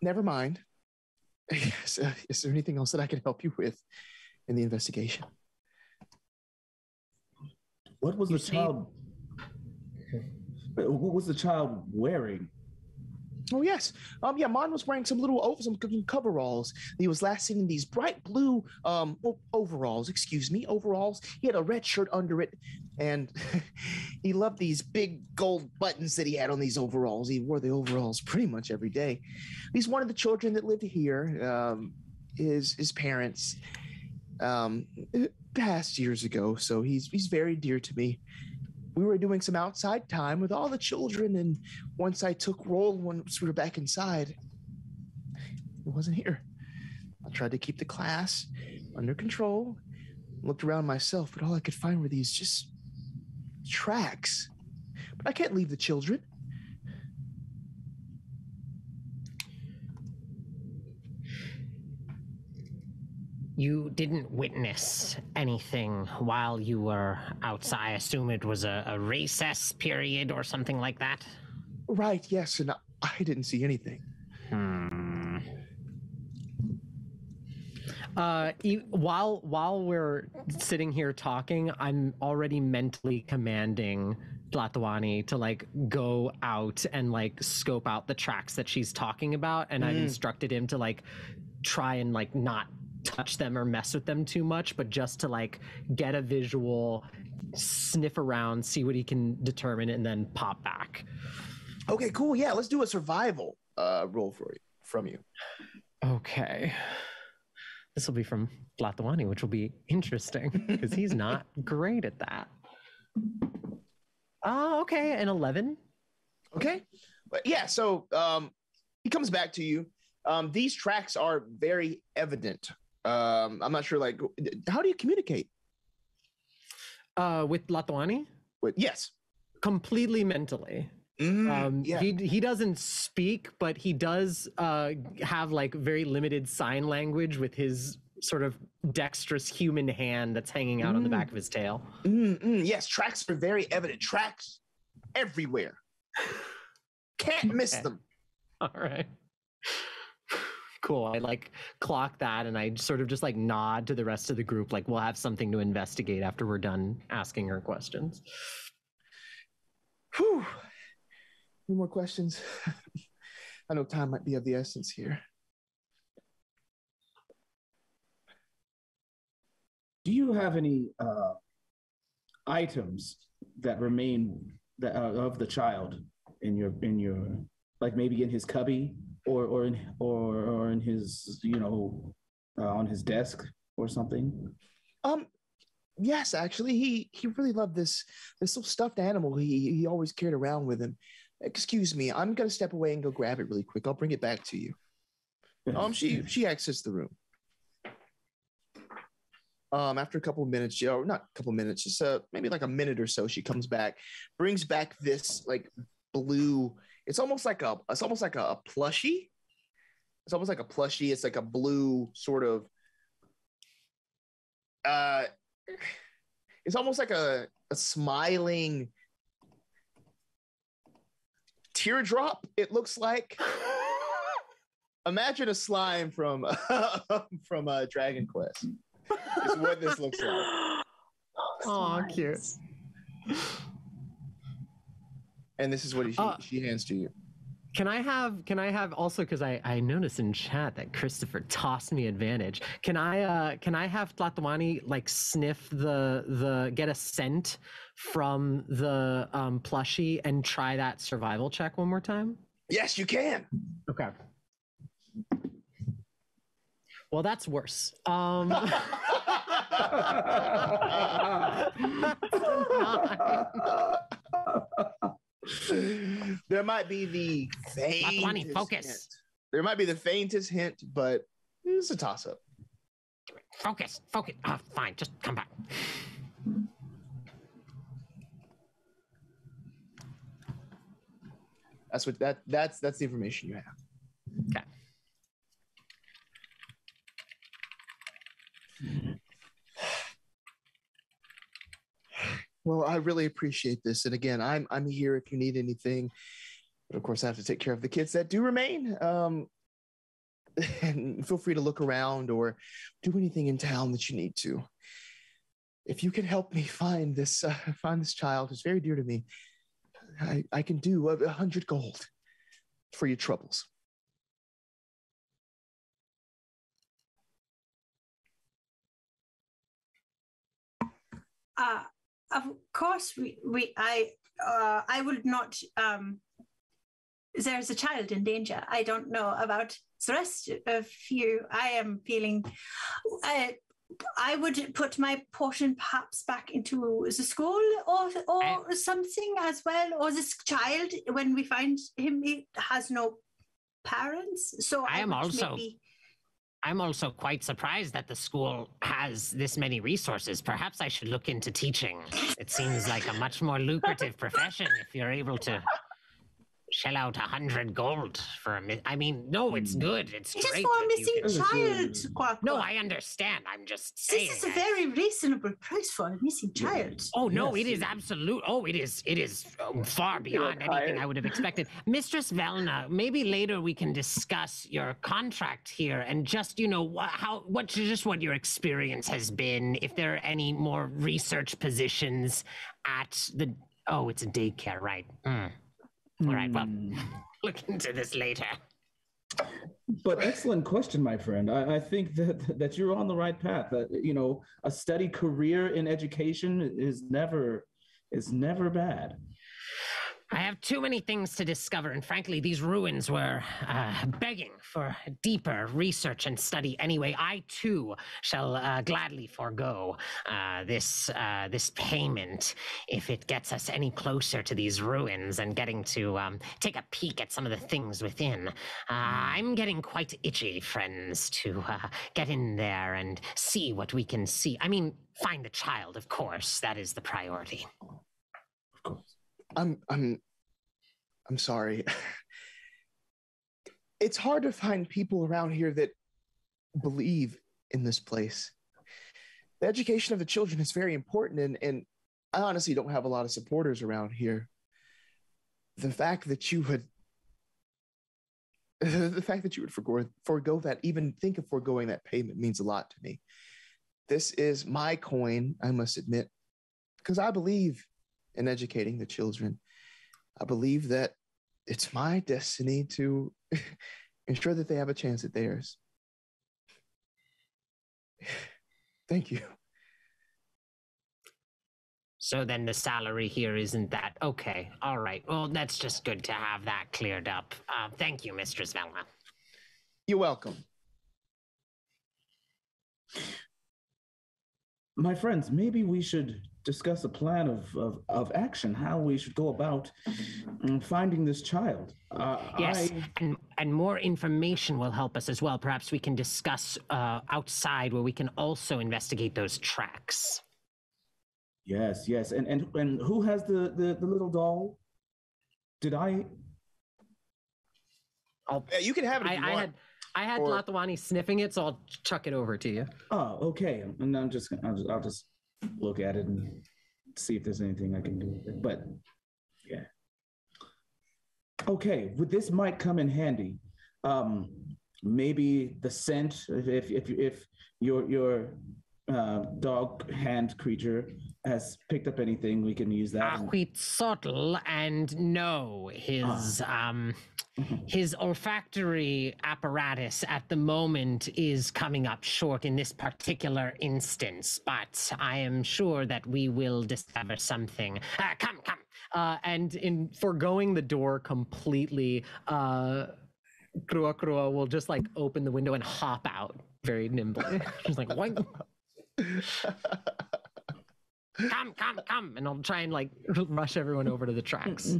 never mind. Is there anything else that I can help you with in the investigation? What was the child? What was the child wearing? Oh yes, yeah. Mon was wearing some coveralls. He was last seen in these bright blue overalls. Excuse me, overalls. He had a red shirt under it, and he loved these big gold buttons that he had on these overalls. He wore the overalls pretty much every day. He's one of the children that lived here. His parents passed years ago, so he's very dear to me. We were doing some outside time with all the children, and once I took roll, once we were back inside, he wasn't here. I tried to keep the class under control, looked around myself, but all I could find were these just tracks. But I can't leave the children. You didn't witness anything while you were outside. I assume it was a recess period or something like that? Right, yes, and I didn't see anything. While we're sitting here talking, I'm already mentally commanding Tlatoani to like go out and like scope out the tracks that she's talking about, and I've instructed him to like try and like not touch them or mess with them too much, but just to like get a visual, sniff around, see what he can determine, and then pop back. Okay, cool. Yeah, let's do a survival roll from you. Okay. This will be from Tlatoani, which will be interesting because he's not great at that. Okay, an 11. Okay. But yeah, so he comes back to you. These tracks are very evident. I'm not sure, like, how do you communicate? With Tlatoani? Yes. Completely mentally. Yeah. He doesn't speak, but he does have like very limited sign language with his sort of dexterous human hand that's hanging out on the back of his tail. Yes, tracks are very evident. Tracks everywhere. Can't miss them. All right. Cool. I like clock that, and I sort of just like nod to the rest of the group, like we'll have something to investigate after we're done asking her questions. Whew. Any more questions? I know time might be of the essence here. Do you have any items that remain of the child in your like maybe in his cubby or in his on his desk or something? Yes, actually, he really loved this little stuffed animal he always carried around with him. Excuse me, I'm gonna step away and go grab it really quick. I'll bring it back to you. She exits the room. After a couple of minutes, or not a couple of minutes, just maybe like a minute or so, she comes back, brings back this like blue. It's almost like a plushie. It's almost like a plushie. It's like a blue sort of. It's almost like a smiling teardrop. It looks like. Imagine a slime from Dragon Quest. Is what this looks like. Oh, cute. And this is what she hands to you. Can I have also, because I noticed in chat that Christopher tossed me advantage. Can I have Tlatoani like sniff get a scent from the plushie and try that survival check one more time? Yes, you can. Okay. Well, that's worse. There might be the faintest focus. hint. There might be the faintest hint, but it's a toss-up. Focus. Fine, just come back. That's the information you have. Okay. Well, I really appreciate this, and again, I'm here if you need anything. But of course, I have to take care of the kids that do remain. and feel free to look around or do anything in town that you need to. If you can help me find this child who's very dear to me, I can do 100 gold for your troubles. Of course, I would not. There's a child in danger. I don't know about the rest of you. I am feeling. I would put my portion perhaps back into the school or something as well. Or this child, when we find him, he has no parents. So I'm also quite surprised that the school has this many resources. Perhaps I should look into teaching. It seems like a much more lucrative profession if you're able to shell out 100 gold for I mean, no, it's good. It's just great. for a missing child. Quack, no, I understand. I'm just saying. This is a very reasonable price for a missing child. Oh no, yes. It is absolute. Oh, it is far beyond anything I would have expected. Mistress Velna, maybe later we can discuss your contract here and just what your experience has been. If there are any more research positions at the. Oh, it's a daycare, right? All right, well, look into this later. But excellent question, my friend. I think that you're on the right path. That a steady career in education is never bad. I have too many things to discover, and frankly, these ruins were begging for deeper research and study. Anyway, I too shall gladly forego this payment if it gets us any closer to these ruins and getting to take a peek at some of the things within. I'm getting quite itchy, friends, to get in there and see what we can see. I mean, find the child, of course. That is the priority. Of course. I'm sorry. It's hard to find people around here that believe in this place. The education of the children is very important, and I honestly don't have a lot of supporters around here. The fact that you would forego that, even think of foregoing that payment, means a lot to me. This is my coin, I must admit, because I believe in educating the children. I believe that it's my destiny to ensure that they have a chance at theirs. Thank you. So then the salary here isn't that. Okay, all right. Well, that's just good to have that cleared up. Thank you, Mistress Velma. You're welcome. My friends, maybe we should discuss a plan of action, how we should go about finding this child. Yes, and more information will help us as well. Perhaps we can discuss outside where we can also investigate those tracks. Yes. And who has the little doll? Did I? You can have it if you want. I had Latawani sniffing it, so I'll chuck it over to you. Oh, okay. And I'll just look at it and see if there's anything I can do with it. But yeah. Okay, this might come in handy. Maybe the scent, if your dog hand creature has picked up anything, we can use that. Subtle, and no, his olfactory apparatus at the moment is coming up short in this particular instance, but I am sure that we will discover something. Come. And in foregoing the door completely, Krua will just like open the window and hop out very nimbly. She's like, what? Come. And I'll try and like rush everyone over to the tracks.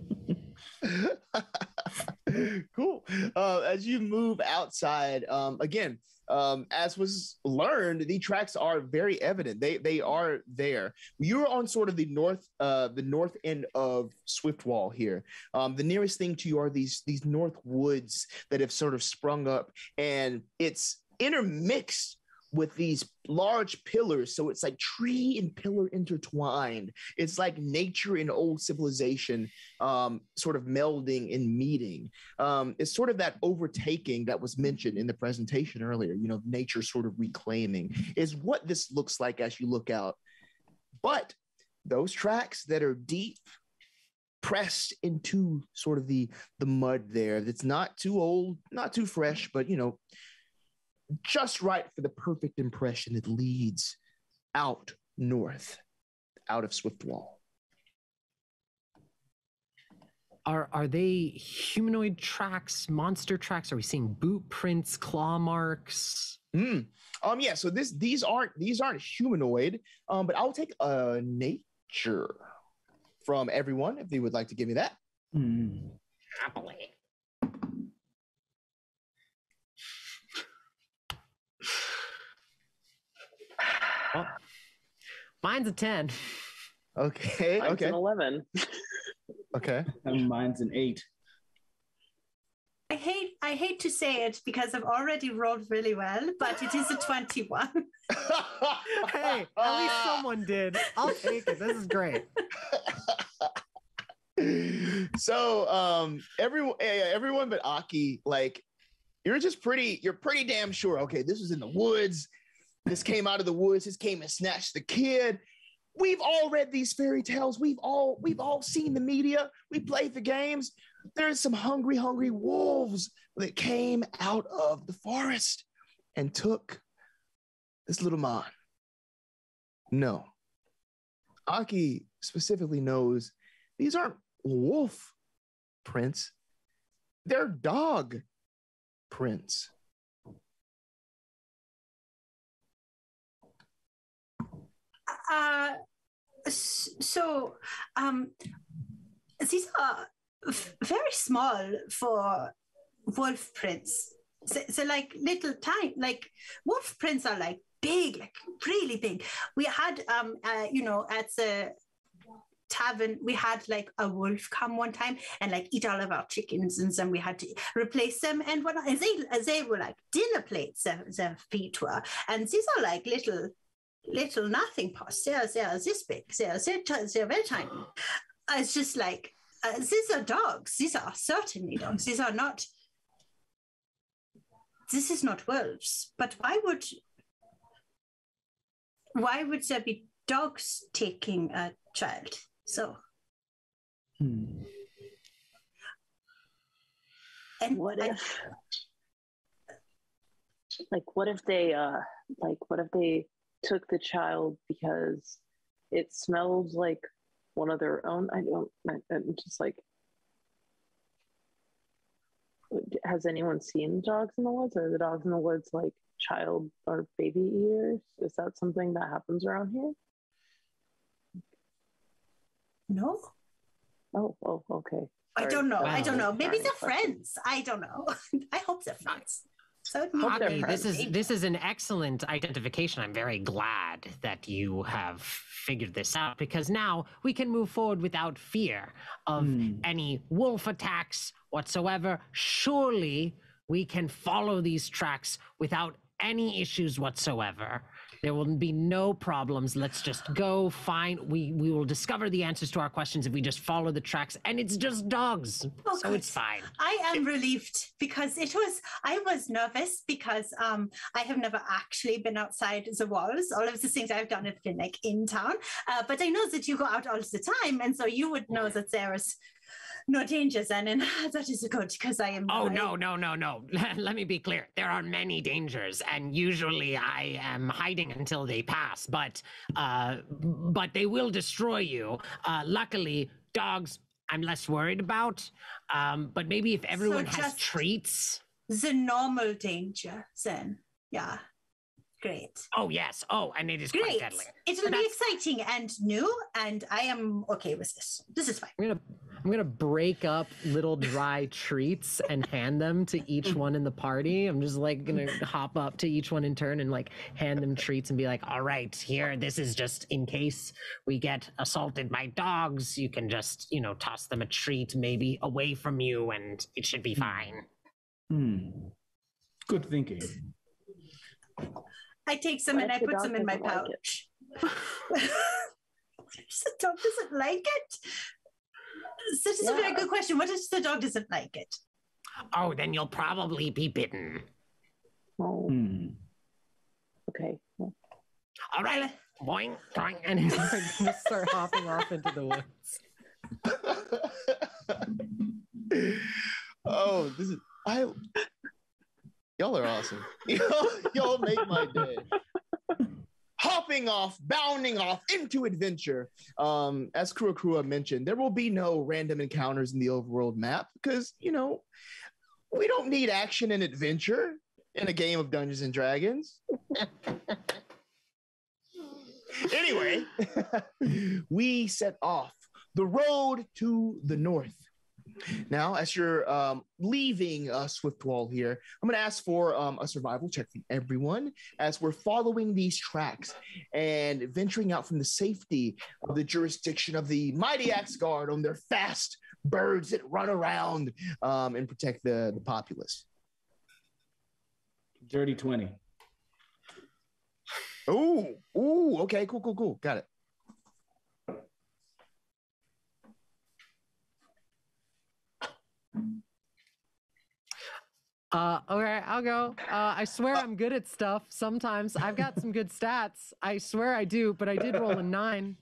Cool. As you move outside, again, as was learned, the tracks are very evident. They are there. You're on sort of the north end of Swiftwall here. The nearest thing to you are these north woods that have sort of sprung up, and it's intermixed with these large pillars. So it's like tree and pillar intertwined. It's like nature and old civilization sort of melding and meeting. It's sort of that overtaking that was mentioned in the presentation earlier, you know, nature sort of reclaiming is what this looks like as you look out. But those tracks that are deep, pressed into sort of the mud there, that's not too old, not too fresh, but, you know, just right for the perfect impression that leads out north, out of Swiftwall. Are they humanoid tracks, monster tracks? Are we seeing boot prints, claw marks? Yeah, so these aren't humanoid, but I'll take a nature from everyone if they would like to give me that. Happily. Well, mine's a 10. Okay. Mine's Okay. an 11. Okay. And mine's an 8. I hate to say it because I've already rolled really well, but it is a 21. Hey, at least someone did. I'll take it. This is great. So everyone but Aki, like you're pretty damn sure, okay, this was in the woods. This came out of the woods. This came and snatched the kid. We've all read these fairy tales. We've all seen the media. We played the games. There's some hungry wolves that came out of the forest and took this little man. No. Aki specifically knows these aren't wolf prints. They're dog prints. These are very small for wolf prints. So like little tiny, like wolf prints are like big, like really big. We had, at the tavern, we had like a wolf come one time and like eat all of our chickens, and then we had to replace them and whatnot. And they were like dinner plates, their feet were. And these are like little nothing pots. They're this big. They're very tiny. It's just like, these are dogs. These are certainly dogs. These are not. This is not wolves. But why would there be dogs taking a child? So. And what if they took the child because it smells like one of their own? I'm just like, has anyone seen dogs in the woods? Are the dogs in the woods like child or baby eaters? Is that something that happens around here? No. Oh, okay. I don't know. Wow. I don't know. Maybe they're Question. friends. I don't know. I hope they're friends. So Aki, this is an excellent identification. I'm very glad that you have figured this out, because now we can move forward without fear of any wolf attacks whatsoever. Surely we can follow these tracks without any issues whatsoever. There will be no problems. Let's just go find. We will discover the answers to our questions if we just follow the tracks, and it's just dogs, so it's fine. I am relieved because I was nervous because I have never actually been outside the walls. All of the things I've done have been like in town, but I know that you go out all the time, and so you would know that there is no dangers, and that is good because I am. Oh, no. Let me be clear. There are many dangers, and usually I am hiding until they pass, but they will destroy you. Luckily, dogs, I'm less worried about, but maybe if everyone has treats. The normal danger, then. Yeah. Great. Oh, yes. Oh, and it is Great. quite deadly. It will be exciting and new, and I am okay with this. This is fine. I'm gonna break up little dry treats and hand them to each one in the party. I'm just like gonna hop up to each one in turn and like hand them treats and be like, all right, here, this is just in case we get assaulted by dogs. You can just, toss them a treat maybe away from you and it should be fine. Good thinking. I take some and I put some in my pouch. The dog doesn't like it? This is a very good question. What if the dog doesn't like it? Oh, then you'll probably be bitten. Oh. Okay. All right. Boing, boing. And he's like, gonna start hopping off into the woods. Oh, y'all are awesome. Y'all make my day. Hopping off, bounding off into adventure. As Kurokura mentioned, there will be no random encounters in the overworld map because, we don't need action and adventure in a game of Dungeons and Dragons. Anyway, we set off the road to the north. Now, as you're leaving Swiftwall here, I'm going to ask for a survival check from everyone as we're following these tracks and venturing out from the safety of the jurisdiction of the mighty Axe Guard on their fast birds that run around and protect the populace. Dirty 20. Ooh, okay, cool. Got it. Okay, I'll go. I swear I'm good at stuff. Sometimes I've got some good stats. I swear I do, but I did roll a 9.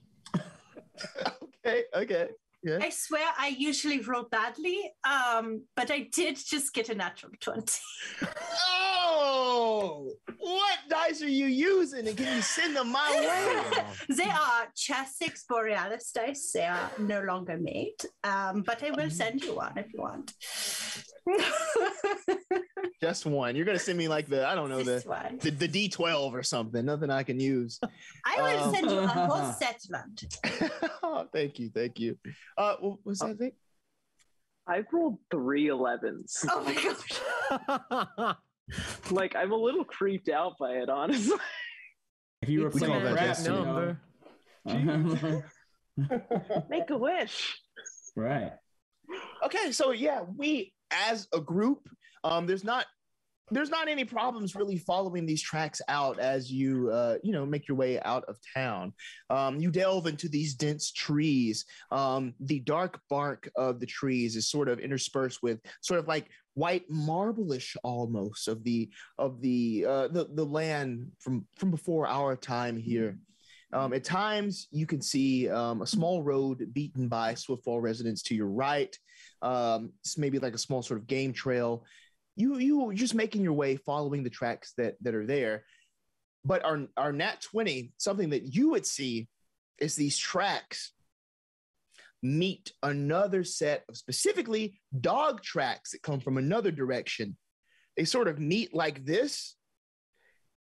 Okay. Yeah. I swear I usually roll badly, but I did just get a natural 20. Oh, what dice are you using? And can you send them my way? They are Chessex Borealis dice. They are no longer made, but I will send you one if you want. Just one. You're gonna send me like the D12 or something. Nothing I can use. I will send you a whole settlement. Oh, thank you. What was that thing? I've rolled 3 11s. Oh my gosh. Like, I'm a little creeped out by it, honestly. If you were It's playing a crap, magic number. Make a wish. Right. Okay, so yeah, we as a group, there's not any problems really following these tracks out as you make your way out of town. You delve into these dense trees. The dark bark of the trees is sort of interspersed with sort of like white marble-ish almost of the land from before our time here. At times, you can see a small road beaten by Swiftfall residents to your right. It's maybe like a small sort of game trail. You just making your way, following the tracks that are there. But our Nat 20, something that you would see is these tracks meet another set of specifically dog tracks that come from another direction. They sort of meet like this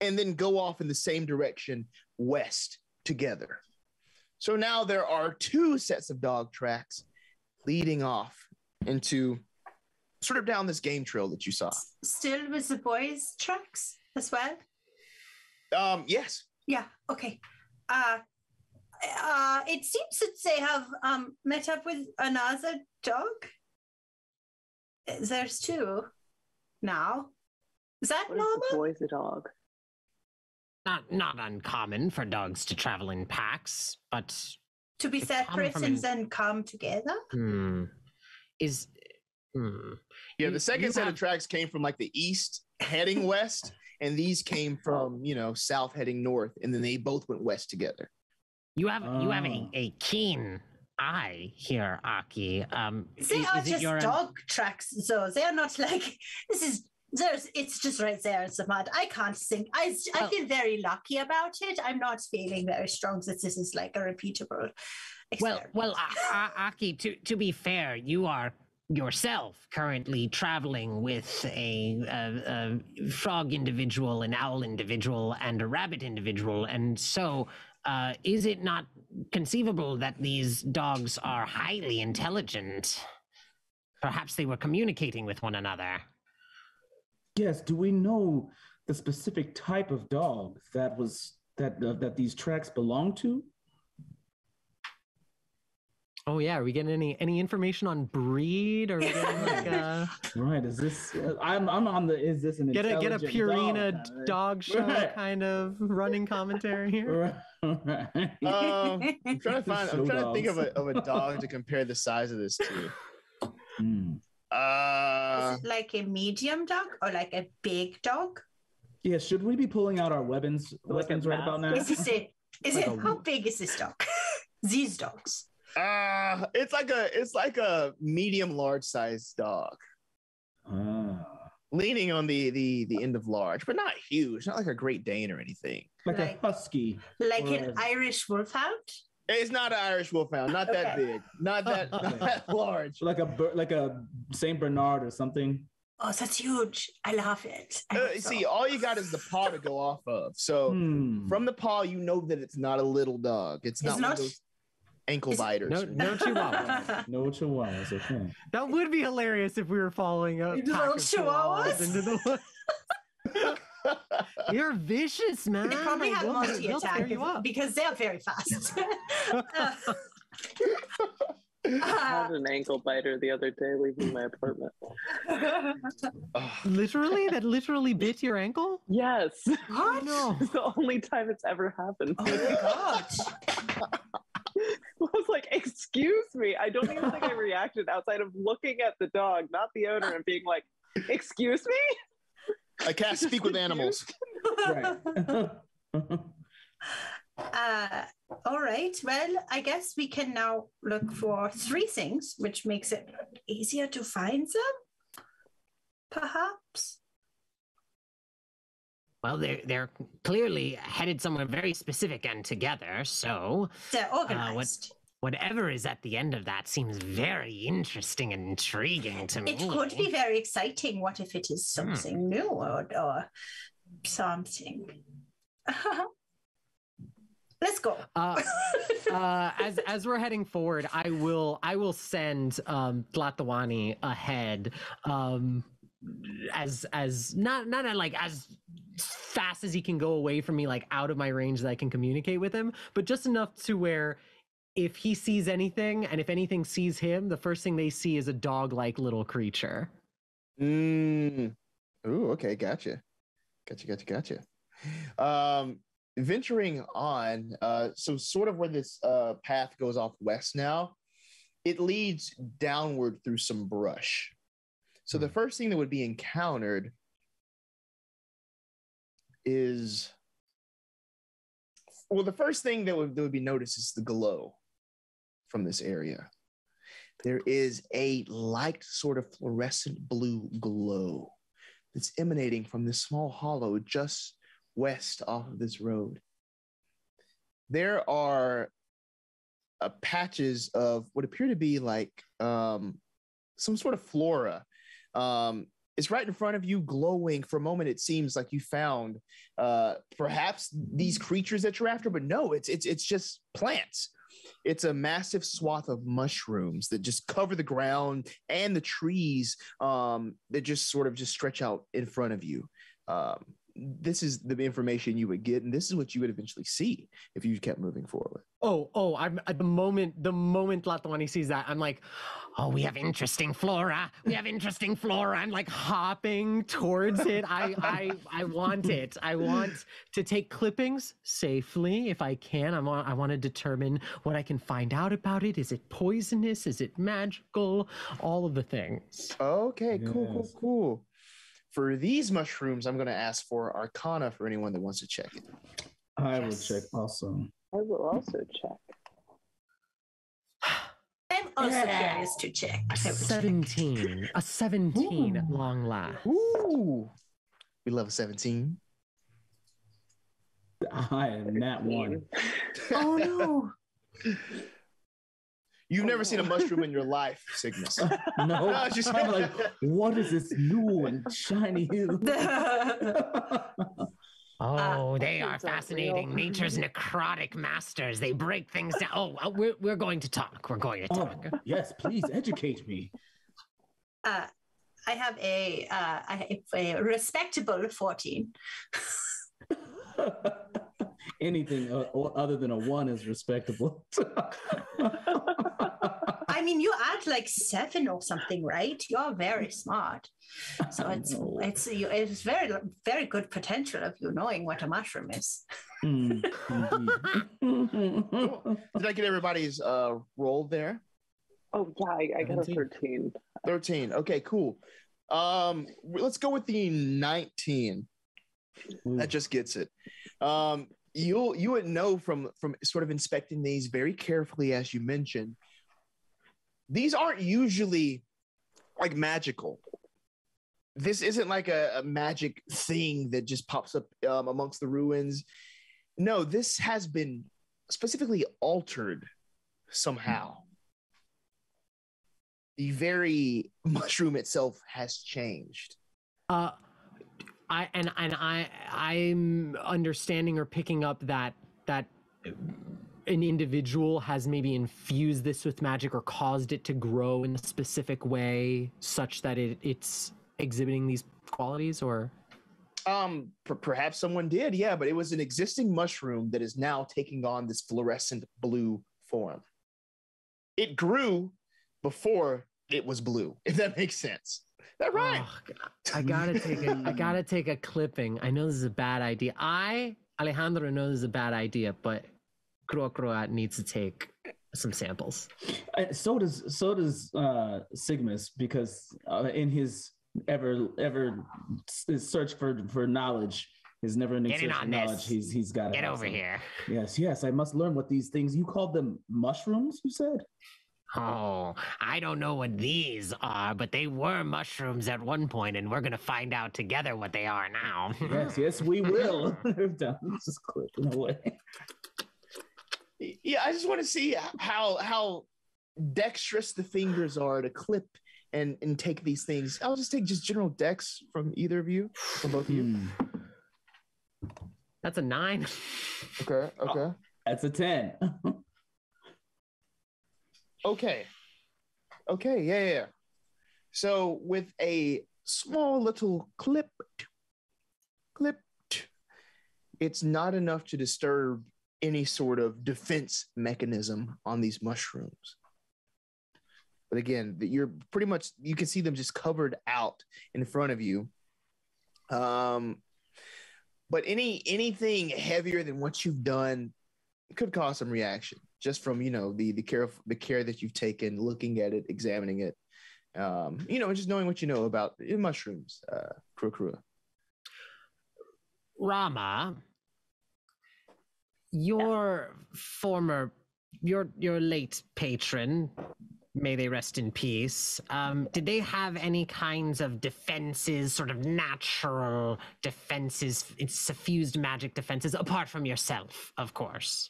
and then go off in the same direction west together. So now there are 2 sets of dog tracks leading off into sort of down this game trail that you saw. Still with the boys' tracks as well? Yes. Yeah, okay. It seems that they have met up with another dog. There's 2 now. Is that What normal? if the boy's a dog? Not uncommon for dogs to travel in packs, but To be separate and then come together? Yeah, the second set of tracks came from like the east heading west, and these came from, south heading north, and then they both went west together. You have a keen eye here, Aki. They are just dog tracks, so they are not like it's just right there in the mud. I can't think. I feel very lucky about it. I'm not feeling very strong that this is like a repeatable experiment. Well, Aki, to be fair, you are yourself currently traveling with a frog individual, an owl individual, and a rabbit individual, and so is it not conceivable that these dogs are highly intelligent? Perhaps they were communicating with one another. Yes. Do we know the specific type of dog that these tracks belong to? Oh yeah, are we getting any information on breed? Or are we getting like Right? Is this? I'm on the. Is this an get a intelligent Purina dog show Right. kind of running commentary here? Right. I'm trying to think dogs. of a dog to compare the size of this to. Hmm. Is it like a medium dog or like a big dog? Yeah. Should we be pulling out our weapons Like a right about now? Is Like it how big is this dog? These dogs. It's like a medium large sized dog. Leaning on the end of large, but not huge, not like a Great Dane or anything. Like Like- a husky. Like or an Irish wolfhound? It's not an Irish Wolfhound, not that Okay. big, not that large. like a Saint Bernard or something. Oh, that's huge. I love it. I hope so. See, all you got is the paw to go off of. So from the paw, you know that it's not a little dog. It's not one of those ankle biters. No chihuahua. No chihuahuas. Okay. That would be hilarious if we were following a Little pack of chihuahuas? into the woods. You're vicious, man. They probably have They'll multi-attack tear you up. because they're very fast. I had an ankle biter the other day leaving my apartment. Literally? That literally bit your ankle? Yes. What? No. It's the only time it's ever happened. Oh my god. I was like, excuse me. I don't even think I reacted outside of looking at the dog, not the owner, and being like, excuse me? I can't speak with animals. Right. All right. Well, I guess we can now look for 3 things, which makes it easier to find them. Perhaps. Well, they're clearly headed somewhere very specific and together, so They're organized. whatever is at the end of that seems very interesting and intriguing to me. It could be very exciting. What if it is something new or something? Let's go. As we're heading forward, I will send Tlatawani ahead as not like as fast as he can go away from me, like out of my range that I can communicate with him, but just enough to where if he sees anything and if anything sees him, the first thing they see is a dog-like little creature. Ooh, okay, gotcha. Venturing on, so sort of where this path goes off west now, it leads downward through some brush. So the first thing that would be encountered is, well, the first thing that would be noticed is the glow from this area. There is a light sort of fluorescent blue glow that's emanating from this small hollow just west off of this road. There are patches of what appear to be like some sort of flora. It's right in front of you, glowing. For a moment, it seems like you found perhaps these creatures that you're after, but no, it's just plants. It's a massive swath of mushrooms that just cover the ground and the trees that just sort of just stretch out in front of you. This is the information you would get, and this is what you would eventually see if you kept moving forward. I'm at the moment Tlatawani sees that, I'm like, Oh, we have interesting flora. I'm like hopping towards it. I want it. I want to take clippings safely if I can. I want to determine what I can find out about it. Is it poisonous? Is it magical? All of the things. Okay, Yes. cool. For these mushrooms, I'm going to ask for Arcana for anyone that wants to check it. I will check also. I will also check. I'm also curious to check. A 17 at long last. Ooh, we love a 17. I am that one. Oh no. You've never seen a mushroom in your life, Cygnus. No, No, just- I'm like, what is this new and shiny? Oh, they are It's not fascinating. real. Nature's necrotic masters. They break things down. Oh, we're going to talk. We're going to Oh, talk. yes, please educate me. I have a respectable 14. Anything other than a 1 is respectable. mean, you add like 7 or something, right? You're very smart. So it's very, very good potential of you knowing what a mushroom is. Cool. Did I get everybody's roll there? Oh yeah, I got a 13. 13. Okay, cool. Let's go with the 19. That just gets it. You would know from sort of inspecting these very carefully, as you mentioned, these aren't usually like magical. This isn't like a magic thing that just pops up amongst the ruins. No, this has been specifically altered somehow. The very mushroom itself has changed. I'm understanding or picking up that an individual has maybe infused this with magic or caused it to grow in a specific way such that it's exhibiting these qualities, or perhaps someone did, yeah, but it was an existing mushroom that is now taking on this fluorescent blue form. It grew before it was blue, if that makes sense. That right? Oh, I gotta take a clipping. I know this is a bad idea. Alejandro, know this is a bad idea, but Croat needs to take some samples. So does Sigmus, because in his ever his search for knowledge, his never-ending search for knowledge, he's got to get over here. Yes, I must learn what these things. You called them mushrooms, you said? Oh, I don't know what these are, but they were mushrooms at one point, and we're gonna find out together what they are now. Yes, we will. Just clipping away. Yeah, I just want to see how dexterous the fingers are to clip and take these things. I'll just take just general dex from either of you, from both of you. That's a 9. Okay. Oh, that's a 10. Okay, yeah. So with a small little clip, it's not enough to disturb any sort of defense mechanism on these mushrooms. But again, you're pretty much, you can see them just covered out in front of you. But anything heavier than what you've done could cause some reaction, just from the care that you've taken, looking at it, examining it, just knowing what you know about mushrooms. Krua. Rama, your late patron, may they rest in peace, did they have any kinds of defenses, sort of natural defenses, suffused magic defenses, apart from yourself, of course?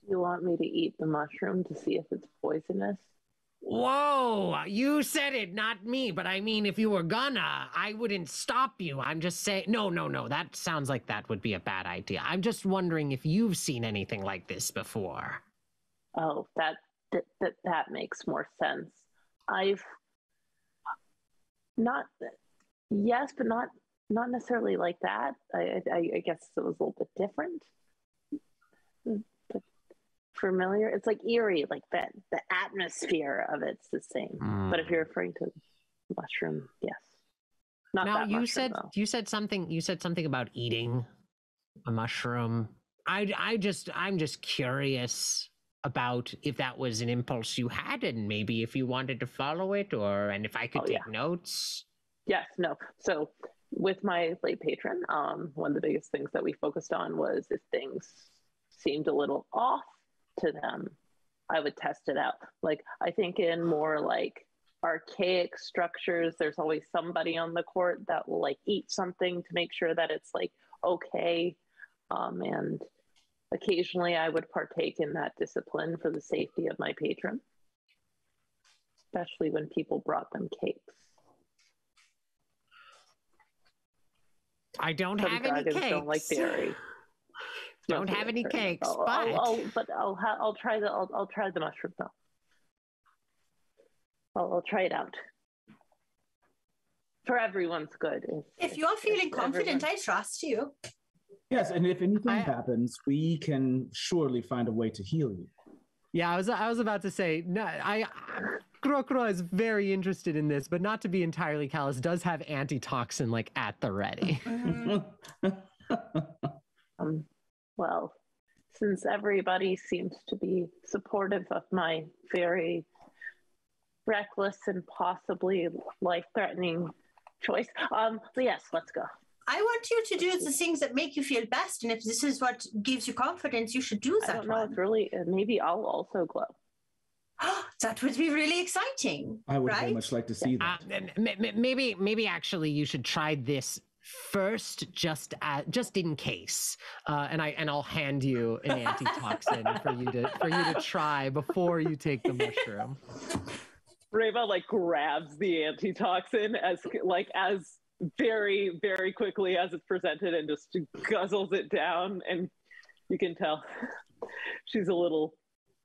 You want me to eat the mushroom to see if it's poisonous? Whoa, you said it, not me. But I mean, if you were gonna, I wouldn't stop you. I'm just saying, no. That sounds like that would be a bad idea. I'm just wondering if you've seen anything like this before. Oh, that makes more sense. I've not, yes, but not necessarily like that. I guess it was a little bit different. Familiar, it's like eerie, like that. The atmosphere of it's the same. But if you're referring to mushroom, yes. Not now that you mushroom, said something about eating a mushroom. I'm just curious about if that was an impulse you had, and maybe if you wanted to follow it, and if I could take notes. Yes, no. So with my late patron, one of the biggest things that we focused on was if things seemed a little off to them, I would test it out. Like, I think in more like archaic structures, there's always somebody on the court that will like eat something to make sure that it's like okay. And occasionally I would partake in that discipline for the safety of my patron, especially when people brought them cakes. I don't have any cakes. Don't like dairy. Don't have any cakes, but I'll try the mushroom though. I'll try it out for everyone's good. If you're feeling confident, I trust you. Yes, and if anything happens, we can surely find a way to heal you. Yeah, I was about to say, no, Krokro is very interested in this, but not to be entirely callous, does have antitoxin like at the ready. Well, since everybody seems to be supportive of my very reckless and possibly life-threatening choice, yes, let's go. I want you to do the things that make you feel best, and if this is what gives you confidence, you should do that. I don't know. It's really maybe I'll also glow. That would be really exciting. I would right? very much like to see that. Maybe actually you should try this first, just in case. And I'll hand you an antitoxin for you to try before you take the mushroom. Reva grabs the antitoxin as very, very quickly as it's presented and just guzzles it down, and you can tell she's a little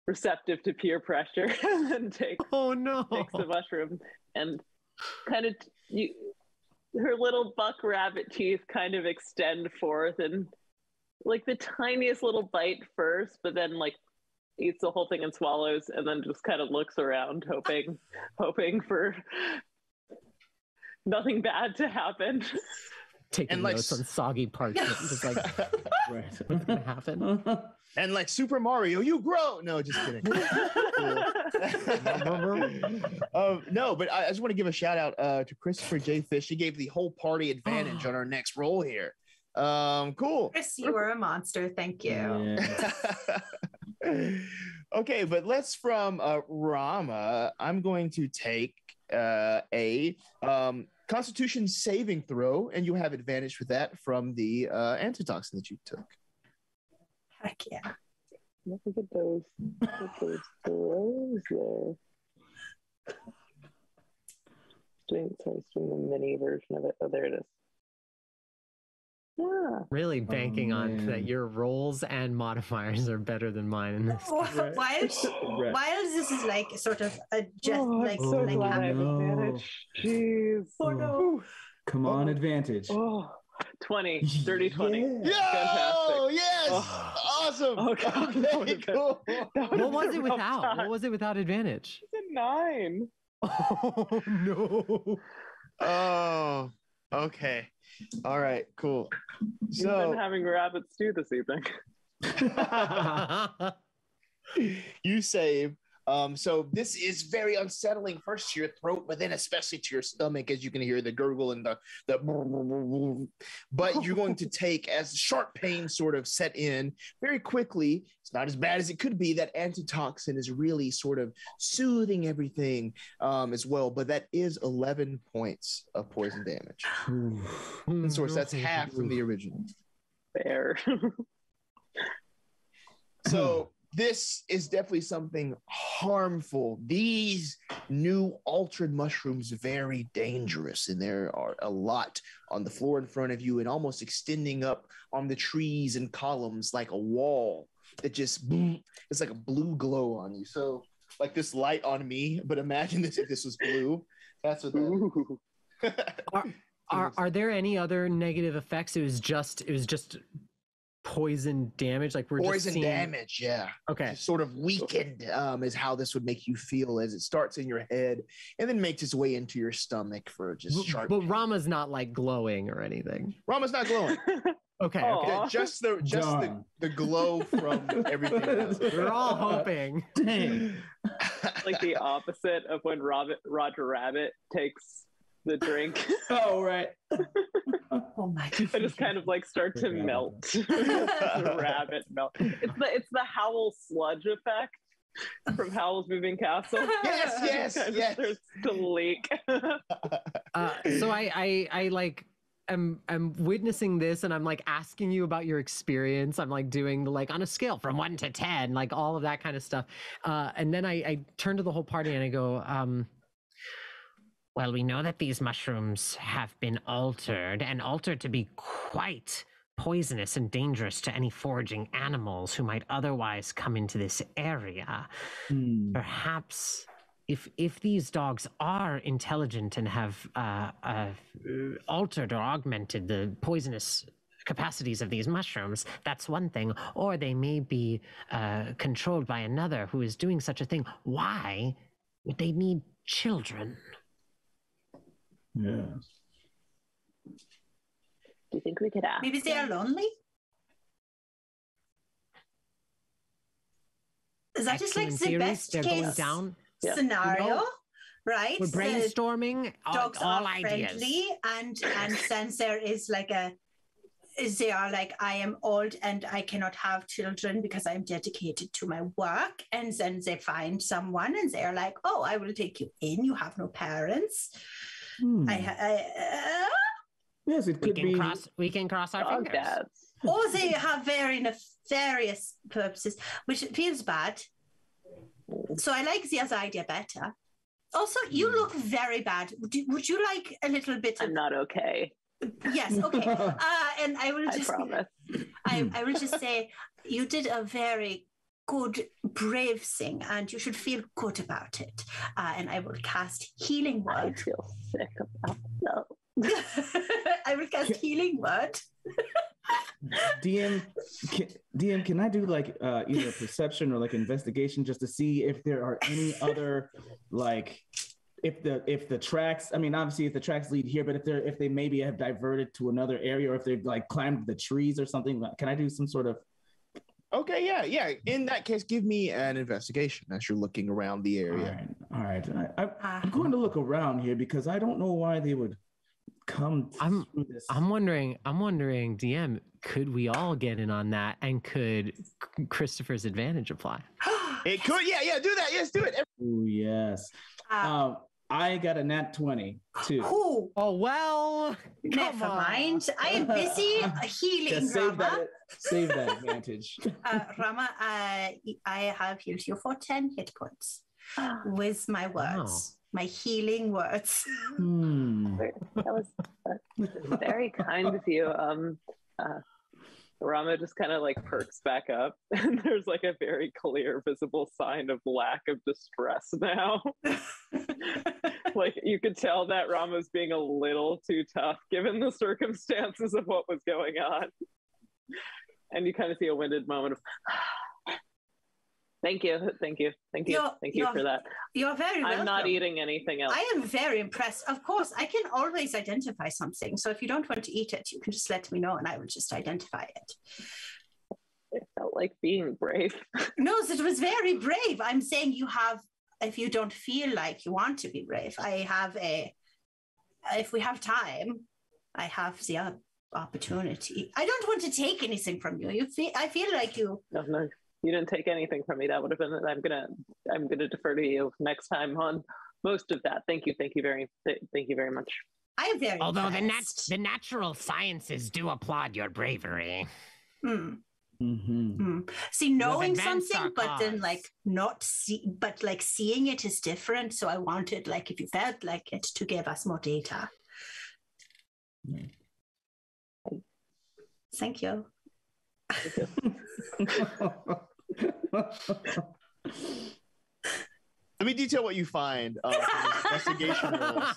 receptive to peer pressure and takes the mushroom and kind of her little buck rabbit teeth kind of extend forth and the tiniest little bite first, but then eats the whole thing and swallows, and then just kind of looks around hoping for nothing bad to happen. Taking notes on soggy parchment, just what's gonna happen? And Super Mario, you grow. No, just kidding. No, but I just want to give a shout out to Christopher J. Fish. He gave the whole party advantage on our next roll here. Cool. Chris, you were a monster. Thank you. Yeah. Okay, but let's from Rama. I'm going to take a Constitution saving throw, and you have advantage for that from the antitoxin that you took. Heck yeah. Look at those throws there. Doing the mini version of it. Oh, there it is. Yeah. Really banking on that your rolls and modifiers are better than mine in this. While this is sort of a just advantage. Jeez. Oh no. Come on, advantage. 20, 30, 20. Yeah. Fantastic. Yes. Awesome. Okay, cool. What was it without? What was it without advantage? It's a 9. Oh no. Oh, okay. All right, cool. You've been having rabbit stew this evening. You save. So this is very unsettling, first to your throat, but then especially to your stomach, as you can hear the gurgle and the but you're going to take, as sharp pain sort of set in very quickly. It's not as bad as it could be. That antitoxin is really sort of soothing everything as well, but that is 11 points of poison damage. And source, that's half from the original. Fair. So this is definitely something harmful. These new altered mushrooms, very dangerous, and there are a lot on the floor in front of you and almost extending up on the trees and columns like a wall that just, it's like a blue glow on you. So this light on me, but imagine this if this was blue. That's what that is. Are there any other negative effects? It was just poison damage, poison damage, yeah. Okay. Just sort of weakened is how this would make you feel as it starts in your head and then makes its way into your stomach for just sharp. But Rama's not glowing or anything. Rama's not glowing. Okay. Just the glow from everything else. We're all hoping. Dang. The opposite of when Roger Rabbit takes the drink. Oh, right. Oh my god. I just kind of start to melt. The rabbit melt. It's the Howl sludge effect from Howl's Moving Castle. Yes. Starts to leak. So I'm witnessing this, and I'm asking you about your experience. I'm doing the on a scale from 1 to 10, all of that kind of stuff. And then I turn to the whole party and I go, well, we know that these mushrooms have been altered to be quite poisonous and dangerous to any foraging animals who might otherwise come into this area. Perhaps if these dogs are intelligent and have altered or augmented the poisonous capacities of these mushrooms, that's one thing. Or they may be controlled by another who is doing such a thing. Why would they need children? Yeah. Do you think we could ask? Maybe they are lonely? That is like the best case scenario, right? We're brainstorming Dogs all are ideas. friendly, and since there is like they are like, I am old and I cannot have children because I'm dedicated to my work, and then they find someone and they're like, oh, I will take you in. You have no parents. Yes, it could be. We can cross our fingers. Dads. Or they have very nefarious purposes, which feels bad. So I like the other idea better. Also, you look very bad. Would you like a little bit of... I'm not okay. Yes, okay. And I will just... I promise. I will just say, you did a very good, brave thing, and you should feel good about it. And I will cast Healing I Word. feel sick about no. I will cast Healing Word. DM, can I do like either a perception or like investigation just to see if there are any other like if the tracks, I mean obviously if the tracks lead here, but if they maybe have diverted to another area, or if they've like climbed the trees or something, can I do some sort of... Okay, yeah. In that case, give me an investigation as you're looking around the area. All right. I'm going to look around here because I don't know why they would come through this. I'm wondering, DM, could we all get in on that, and could Christopher's advantage apply? It could, yeah, do that. Yes, do it. Oh, yes. I got a nat 20 too. Oh, well, never mind. I am busy healing, Rama. Save that advantage. Rama, I have healed you for 10 hit points with my words, my healing words. That was very kind of you. Rama just kind of like perks back up, and there's like a very clear, visible sign of lack of distress now. Like you could tell that Rama's being a little too tough given the circumstances of what was going on. And you kind of see a winded moment of thank you for that. You're very welcome. I'm not eating anything else. I am very impressed. Of course, I can always identify something. So if you don't want to eat it, you can just let me know and I will just identify it. It felt like being brave. No, it was very brave. I'm saying if you don't feel like you want to be brave, if we have time, I have the opportunity. I don't want to take anything from you. I feel like you... No. You didn't take anything from me. That would have been. I'm gonna defer to you next time on most of that. Thank you very much. I am very. Although impressed. the natural sciences do applaud your bravery. See, knowing something, but then like not see, but like seeing it is different. So I wanted, like, if you felt like it, to give us more data. Thank you. Let me detail what you find investigation rolls.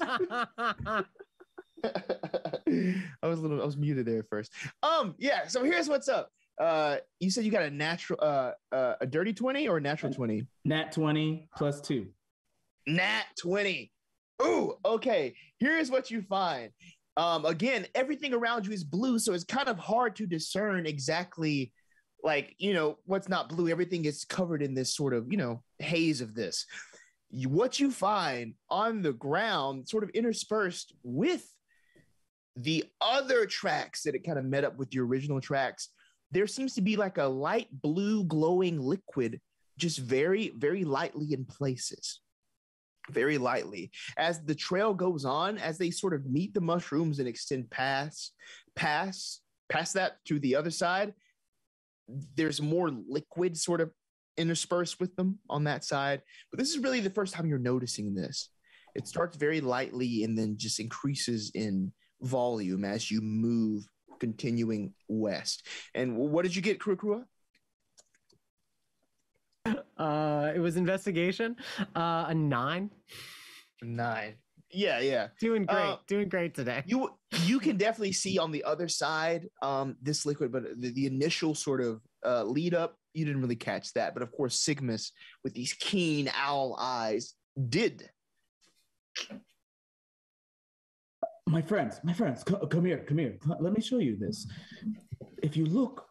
I was muted there first. Yeah, so here's what's up. You said you got a natural a dirty 20 or a natural 20? Nat 20 plus 2. Nat 20. Ooh, okay. Here's what you find. Again, everything around you is blue, so it's kind of hard to discern exactly, like, what's not blue. Everything is covered in this sort of, haze of this. What you find on the ground, sort of interspersed with the other tracks that it kind of met up with the original tracks, there seems to be like a light blue glowing liquid, just very, very lightly in places. Very lightly. As the trail goes on, as they sort of meet the mushrooms and extend past that to the other side, there's more liquid sort of interspersed with them on that side. But this is really the first time you're noticing this. It starts very lightly and then just increases in volume as you move, continuing west. And what did you get, Kurukua? It was investigation. A 9. 9. Yeah. Doing great today. You can definitely see on the other side this liquid, but the initial sort of lead up, you didn't really catch that. But of course, Sigmus with these keen owl eyes did. My friends, come here. Let me show you this. If you look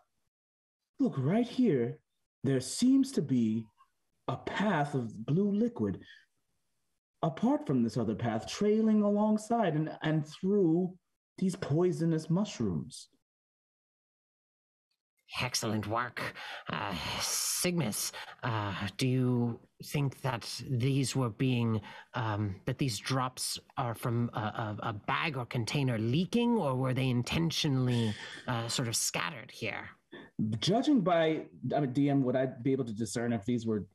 right here, there seems to be a path of blue liquid apart from this other path, trailing alongside and through these poisonous mushrooms. Excellent work. Sigmus, do you think that these were being, that these drops are from a bag or container leaking, or were they intentionally sort of scattered here? Judging by, DM, would I be able to discern if these were,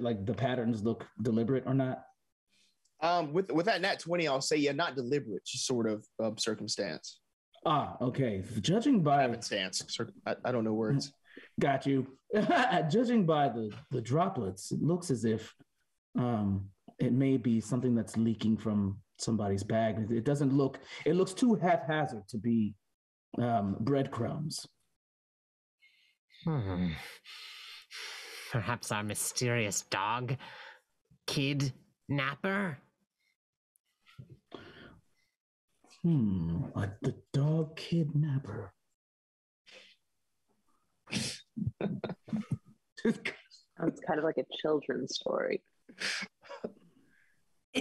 like the patterns look deliberate or not? With that nat 20, I'll say not deliberate, just sort of circumstance. Okay. Judging by happenstance, I don't know words. Got you. Judging by the droplets, it looks as if it may be something that's leaking from somebody's bag. It doesn't look. It looks too haphazard to be breadcrumbs. Perhaps our mysterious dog, kidnapper. The dog kidnapper. Sounds kind of like a children's story. I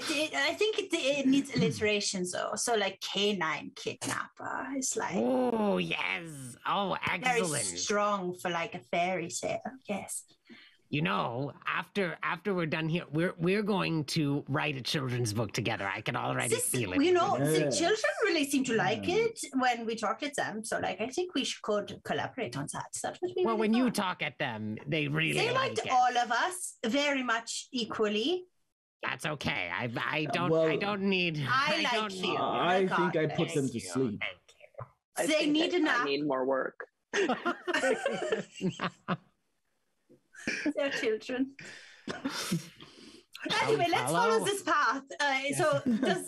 think it needs alliteration, though. So like canine kidnapper is like. Oh yes! Oh, excellent! Very strong for like a fairy tale. Yes. You know, after we're done here, we're going to write a children's book together. I can already feel it. You know, the children really seem to like it when we talk at them. So, like, I think we could collaborate on that. That would be well. Really when fun. you talk at them, they really liked it. all of us very much equally. That's okay. I don't need. I like you. I think I put them to sleep. They need a nap. I need more work. They're children. Anyway, let's follow this path. So does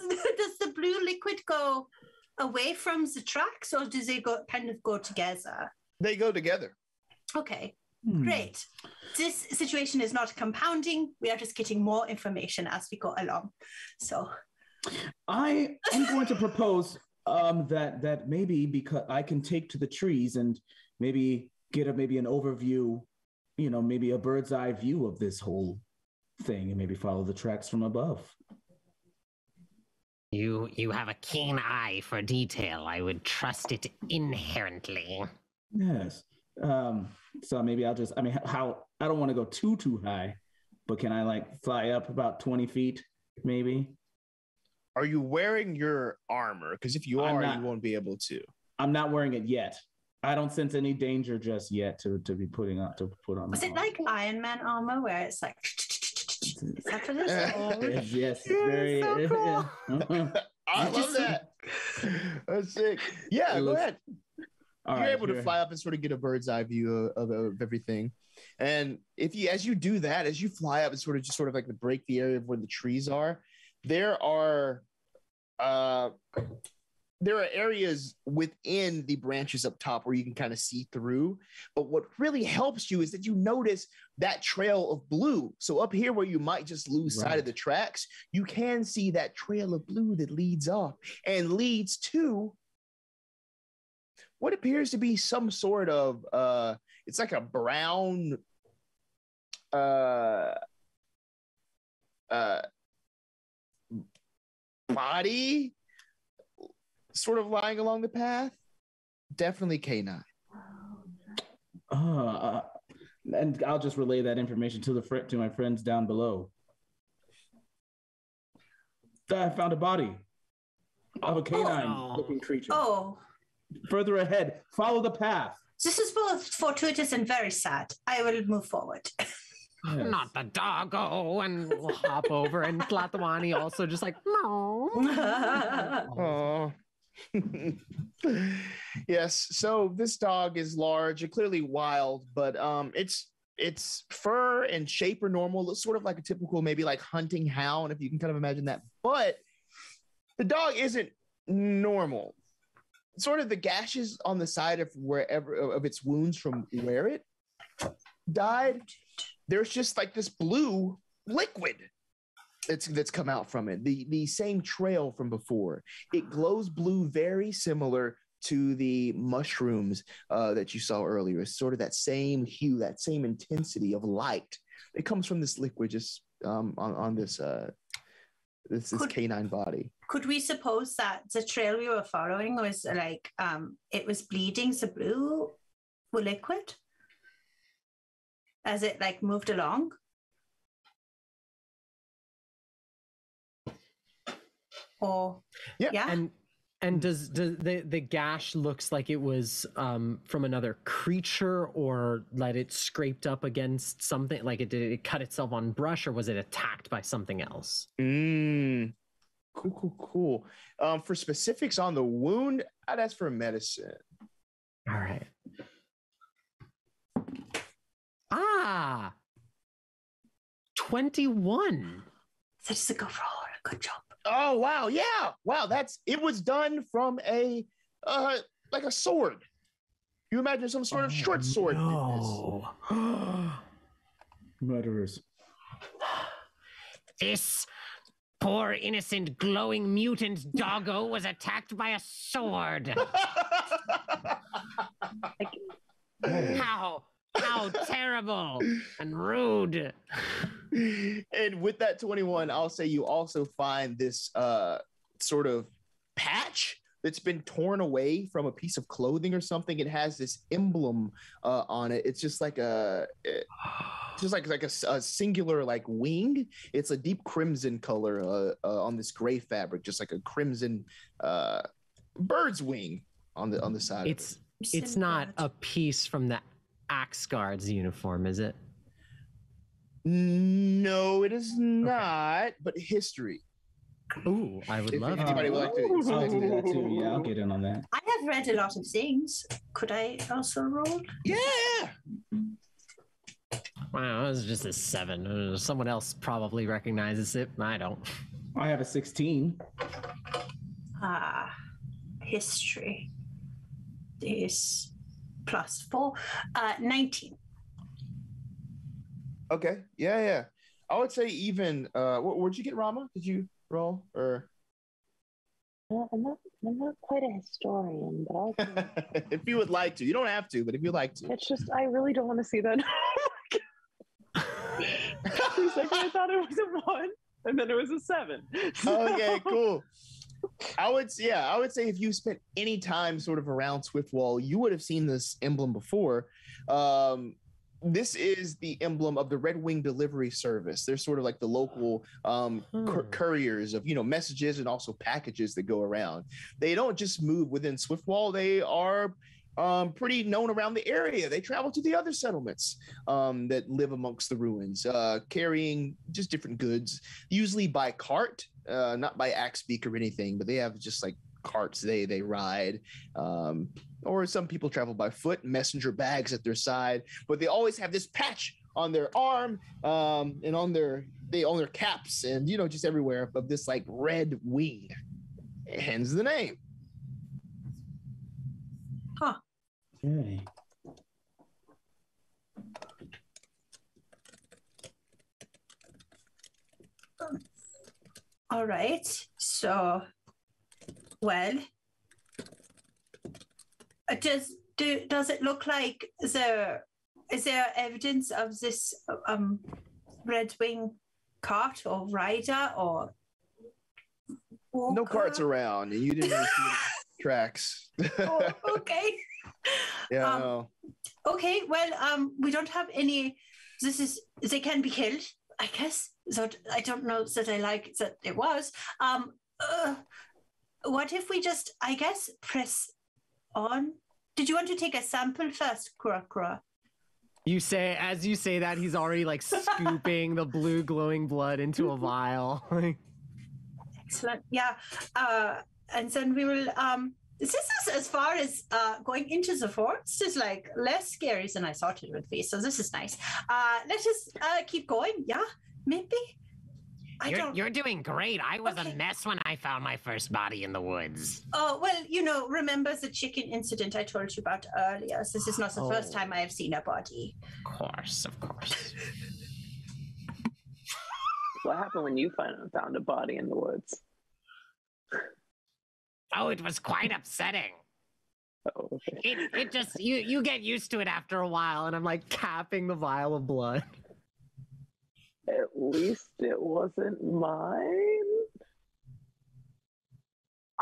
the blue liquid go away from the tracks, or do they go together? They go together. Okay, great. This situation is not compounding. We are just getting more information as we go along. So I am going to propose that maybe because I can take to the trees and maybe get an overview, maybe a bird's eye view of this whole thing, and maybe follow the tracks from above. You have a keen eye for detail. I would trust it inherently. Yes. So maybe I'll just, how, I don't want to go too high, but can I like fly up about 20 feet, maybe? Are you wearing your armor? Because if you are, you won't be able to. I'm not wearing it yet. I don't sense any danger just yet to put on. Was it like Iron Man armor where it's like? Is that what it is? Yes, it's very. So cool. I love that. That's sick. Yeah, go ahead. You're able to fly up and sort of get a bird's eye view of everything. And as you do that, as you fly up and sort of like to break the area of where the trees are, there are areas within the branches up top where you can kind of see through. But what really helps you is that you notice that trail of blue. So up here where you might just lose sight of the tracks, you can see that trail of blue that leads off and leads to what appears to be some sort of it's like a brown body sort of lying along the path. Definitely canine. And I'll just relay that information to my friends down below. I found a body of a canine-looking creature. Oh. Further ahead, follow the path. This is both fortuitous and very sad. I will move forward. Yes. Not the doggo, and we'll hop over, and Tlatawani also just like, no. Oh. Yes, so this dog is large and clearly wild, but its fur and shape are normal. It's sort of like a typical maybe like hunting hound, if you can kind of imagine that. but the dog isn't normal. Sort of the gashes on the side of wherever of its wounds from where it died, there's just like this blue liquid that's come out from it. The same trail from before. It glows blue, very similar to the mushrooms that you saw earlier. It's sort of that same hue, that same intensity of light. It comes from this liquid just on this canine body. Could we suppose that the trail we were following was like it was bleeding the blue liquid as it like moved along? Or yeah. And does the gash looks like it was from another creature, or that it scraped up against something, like did it cut itself on brush, or was it attacked by something else? Cool. For specifics on the wound, I'd ask for medicine. All right. 21. That's a good roll. Good job. Oh wow, yeah, wow. It was done from a like a sword. You imagine some sort of short sword. No. Murderers. This poor, innocent, glowing mutant doggo was attacked by a sword. How terrible and rude. And with that 21, I'll say you also find this sort of patch that's been torn away from a piece of clothing or something. It has this emblem on it. It's just like a singular like wing. It's a deep crimson color on this gray fabric, just like a crimson bird's wing on the side. It's not a piece from the Axe Guard's uniform, is it? No, it is not. But history. Ooh, I would love. Anybody would like to? I'll do that too. Yeah, I'll get in on that. I have read a lot of things. Could I also roll? Yeah. Wow, that was just a 7. Someone else probably recognizes it. I don't. I have a 16. History is +4. 19. Okay. Yeah. I would say even. Where'd you get, Rama? Did you roll or? I'm not quite a historian, but I'll. If you would like to, you don't have to, but if you like to. It's just I really don't want to see that. For a second, I thought it was a 1, and then it was a 7. Okay, cool. I would say if you spent any time sort of around Swiftwall, you would have seen this emblem before. This is the emblem of the Red Wing Delivery Service. They're sort of like the local couriers of messages and also packages that go around. They don't just move within Swiftwall. They are pretty known around the area. They travel to the other settlements that live amongst the ruins, carrying just different goods, usually by cart, not by axe beak or anything, but they have just like carts they ride, or some people travel by foot, messenger bags at their side, but they always have this patch on their arm and on their caps and just everywhere of this like red wing, hence the name. Okay. All right. So, well, does it look like is there evidence of this Red Wing cart or rider or walker? No carts around, and you didn't really see the tracks. Oh, okay. Yeah. No. Okay. Well, we don't have any. They can be killed, I guess. So I don't know that I like that it was. What if we just, I guess, press on? Did you want to take a sample first, Kura? As you say that, he's already like scooping the blue glowing blood into a vial. Excellent. Yeah. And then we will. This is as far as going into the forest is like less scary than I thought it would be. So this is nice. Let's just keep going. Yeah, maybe. You're doing great. I was Okay. a mess when I found my first body in the woods. Oh, well, remember the chicken incident I told you about earlier? So this is not the first time I have seen a body. Of course. What happened when you found a body in the woods? Oh, it was quite upsetting. Oh, okay. It just you get used to it after a while, and I'm like capping the vial of blood. At least it wasn't mine.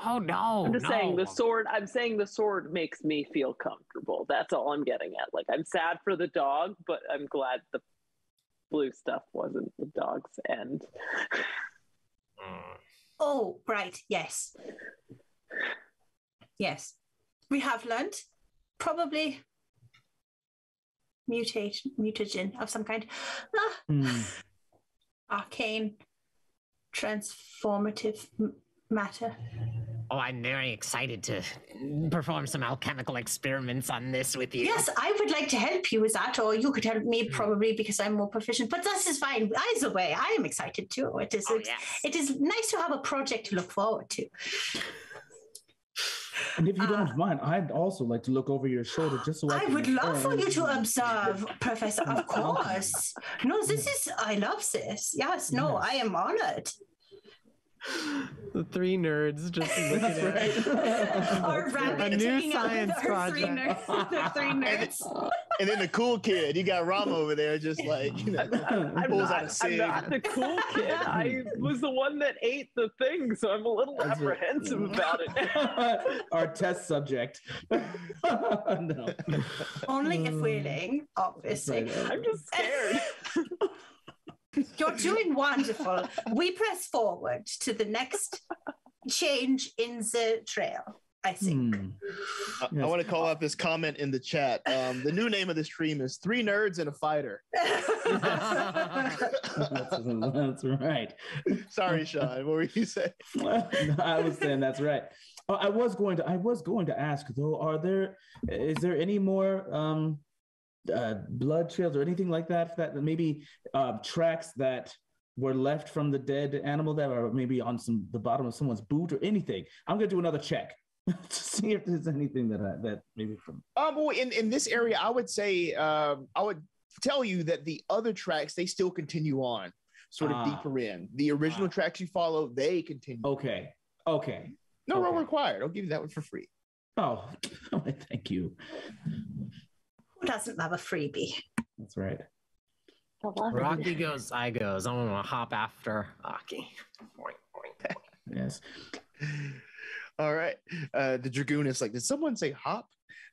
Oh no! I'm just saying no. the sword. I'm saying the sword makes me feel comfortable. That's all I'm getting at. Like, I'm sad for the dog, but I'm glad the blue stuff wasn't the dog's end. Oh, right. Yes. We have learned probably mutagen of some kind. Arcane transformative matter. Oh, I'm very excited to perform some alchemical experiments on this with you. Yes, I would like to help you with that, or you could help me probably because I'm more proficient. But this is fine. Either way, I am excited too. It is. It is nice to have a project to look forward to. And if you don't mind, I'd also like to look over your shoulder just so I would love for you to observe, Professor. Of course. No, I love this. Yes, no, I am honored. The three nerds just looking at Our rabbit a new taking out science our three project. the three nerds. And then the cool kid, you got Rama over there, just like pulls out a I'm cig. not the cool kid. I was the one that ate the thing, so I'm a little apprehensive about it. Our test subject. No. Only if willing, obviously. Right. I'm just scared. You're doing wonderful. We press forward to the next change in the trail, I think. I want to call out this comment in the chat. The new name of the stream is 3 Nerds and a Fighter. That's right. Sorry, Sean. What were you saying? I was saying that's right. I was going to ask though, is there any more blood trails or anything like that maybe tracks that were left from the dead animal that are maybe on the bottom of someone's boot or anything? I'm gonna do another check to see if there's anything that maybe from Well, in this area, I would say I would tell you that the other tracks, they still continue on sort of deeper in. The original tracks you follow, they continue. Okay. No roll required. I'll give you that one for free. Oh, thank you. Who doesn't love a freebie? That's right. Rocky goes, I goes. I'm gonna hop after Rocky. Yes. All right. The Dragoon is like, did someone say hop?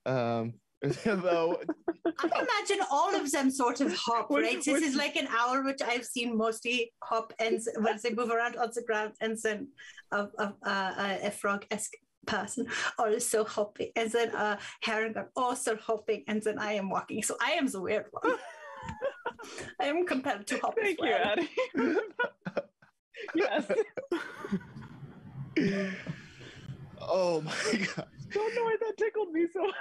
I imagine all of them sort of hop, right? This is like an owl, which I've seen mostly hop, and once they move around on the ground, and then a frog-esque person also hopping, and then a heron also hopping, and then I am walking. So I am the weird one. I am compelled to hop. Thank you, Addie. Yes. Oh my god! Don't know why that tickled me so.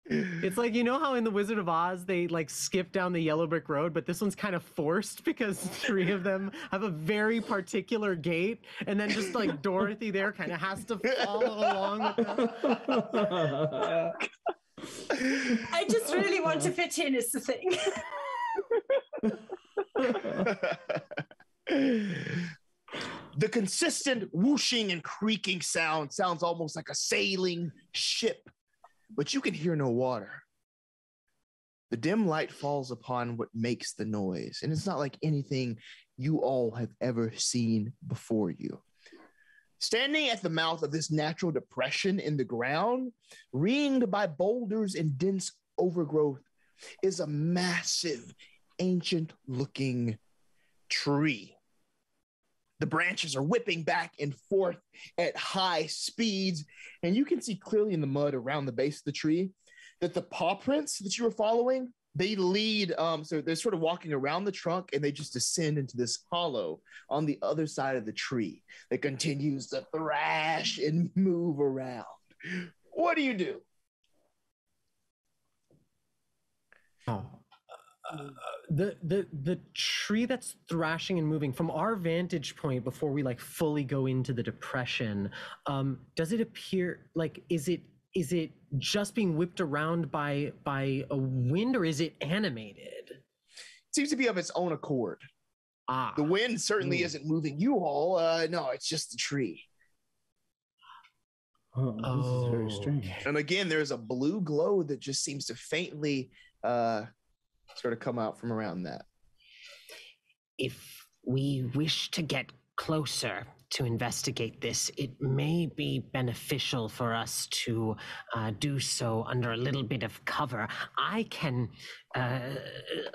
It's like, you know how in the Wizard of Oz they like skip down the yellow brick road, but this one's kind of forced because 3 of them have a very particular gait, and then just like Dorothy there kind of has to follow along with them. I just really want to fit in is the thing. The consistent whooshing and creaking sounds almost like a sailing ship, but you can hear no water. The dim light falls upon what makes the noise, and it's not like anything you all have ever seen before you. Standing at the mouth of this natural depression in the ground, ringed by boulders and dense overgrowth, is a massive, ancient-looking tree. The branches are whipping back and forth at high speeds, and you can see clearly in the mud around the base of the tree that the paw prints that you were following, they lead, so they're sort of walking around the trunk, and they just descend into this hollow on the other side of the tree that continues to thrash and move around. What do you do? the tree that's thrashing and moving from our vantage point before we like fully go into the depression, does it appear like is it just being whipped around by a wind, or is it animated? It seems to be of its own accord. The wind certainly isn't moving you all. No, it's just the tree. Oh, this is very strange. And again, there's a blue glow that just seems to faintly sort of come out from around that. If we wish to get closer to investigate this, it may be beneficial for us to do so under a little bit of cover. I can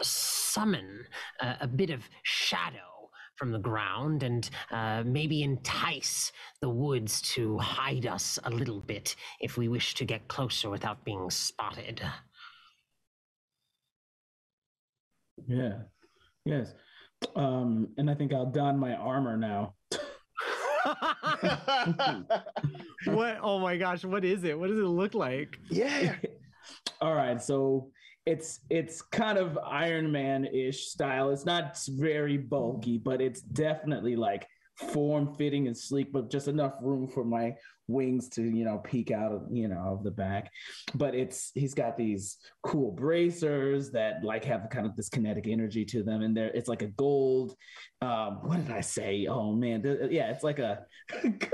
summon a bit of shadow from the ground and maybe entice the woods to hide us a little bit if we wish to get closer without being spotted. Yeah. Yes. And I think I'll don my armor now. What? Oh my gosh! What is it? What does it look like? Yeah. All right. So it's kind of Iron Man-ish style. It's not very bulky, but it's definitely like form-fitting and sleek, but just enough room for my wings to, peek out of, of the back. But he's got these cool bracers that like have kind of this kinetic energy to them. And it's like a gold, what did I say? Oh man. Yeah, it's like a, like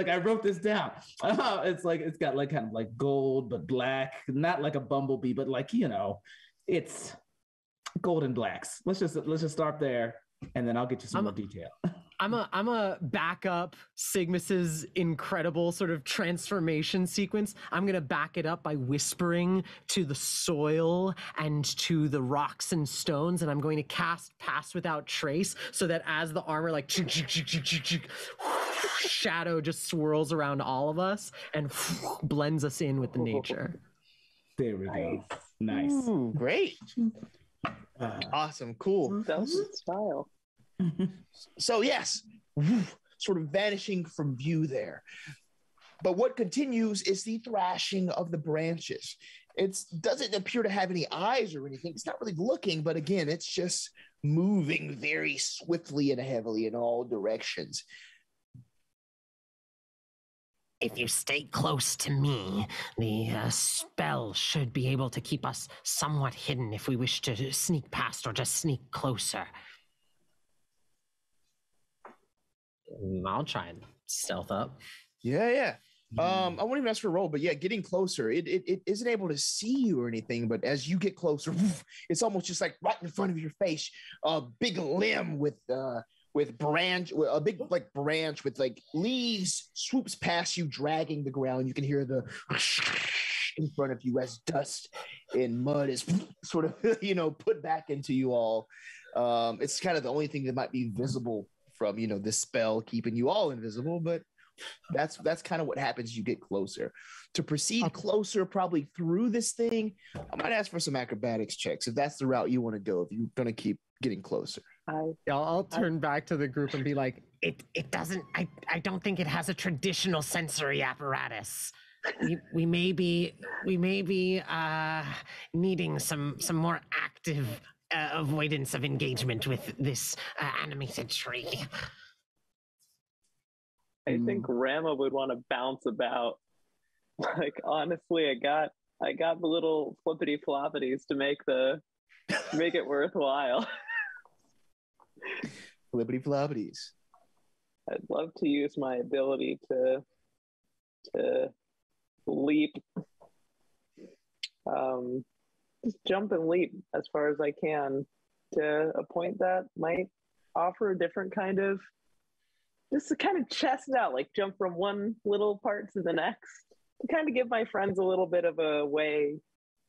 I wrote this down. It's got like kind of like gold, but black, not like a bumblebee, but like, it's gold and blacks. Let's just start there. And then I'll get you some more detail. I'm a back up Sigmus's incredible sort of transformation sequence. I'm gonna back it up by whispering to the soil and to the rocks and stones, and I'm going to cast Pass Without Trace so that as the armor like shadow just swirls around all of us and blends us in with the nature. There we go. Nice. Ooh, great. Awesome. Cool. That was good style. So yes, sort of vanishing from view there. But what continues is the thrashing of the branches. It doesn't appear to have any eyes or anything. It's not really looking, but again, it's just moving very swiftly and heavily in all directions. If you stay close to me, the spell should be able to keep us somewhat hidden if we wish to sneak past or just sneak closer. I'll try and stealth up. Yeah. I won't even ask for a roll, but yeah, getting closer. It isn't able to see you or anything, but as you get closer, it's almost just like right in front of your face. A big limb with branch, a big like branch with like leaves swoops past you, dragging the ground. You can hear the in front of you as dust and mud is sort of put back into you all. It's kind of the only thing that might be visible from this spell keeping you all invisible, but that's kind of what happens. You get closer. To proceed closer, probably through this thing, I might ask for some acrobatics checks if that's the route you want to go. If you're gonna keep getting closer, I'll turn back to the group and be like, it doesn't. I don't think it has a traditional sensory apparatus. We may be needing some more active avoidance of engagement with this animated tree. I think Rama would want to bounce about. Like honestly, I got the little flippity floppities to make it worthwhile. Flippity floppities. I'd love to use my ability to leap. Just jump and leap as far as I can to a point that might offer a different kind of, just to kind of chest it out, like jump from one little part to the next, to kind of give my friends a little bit of a way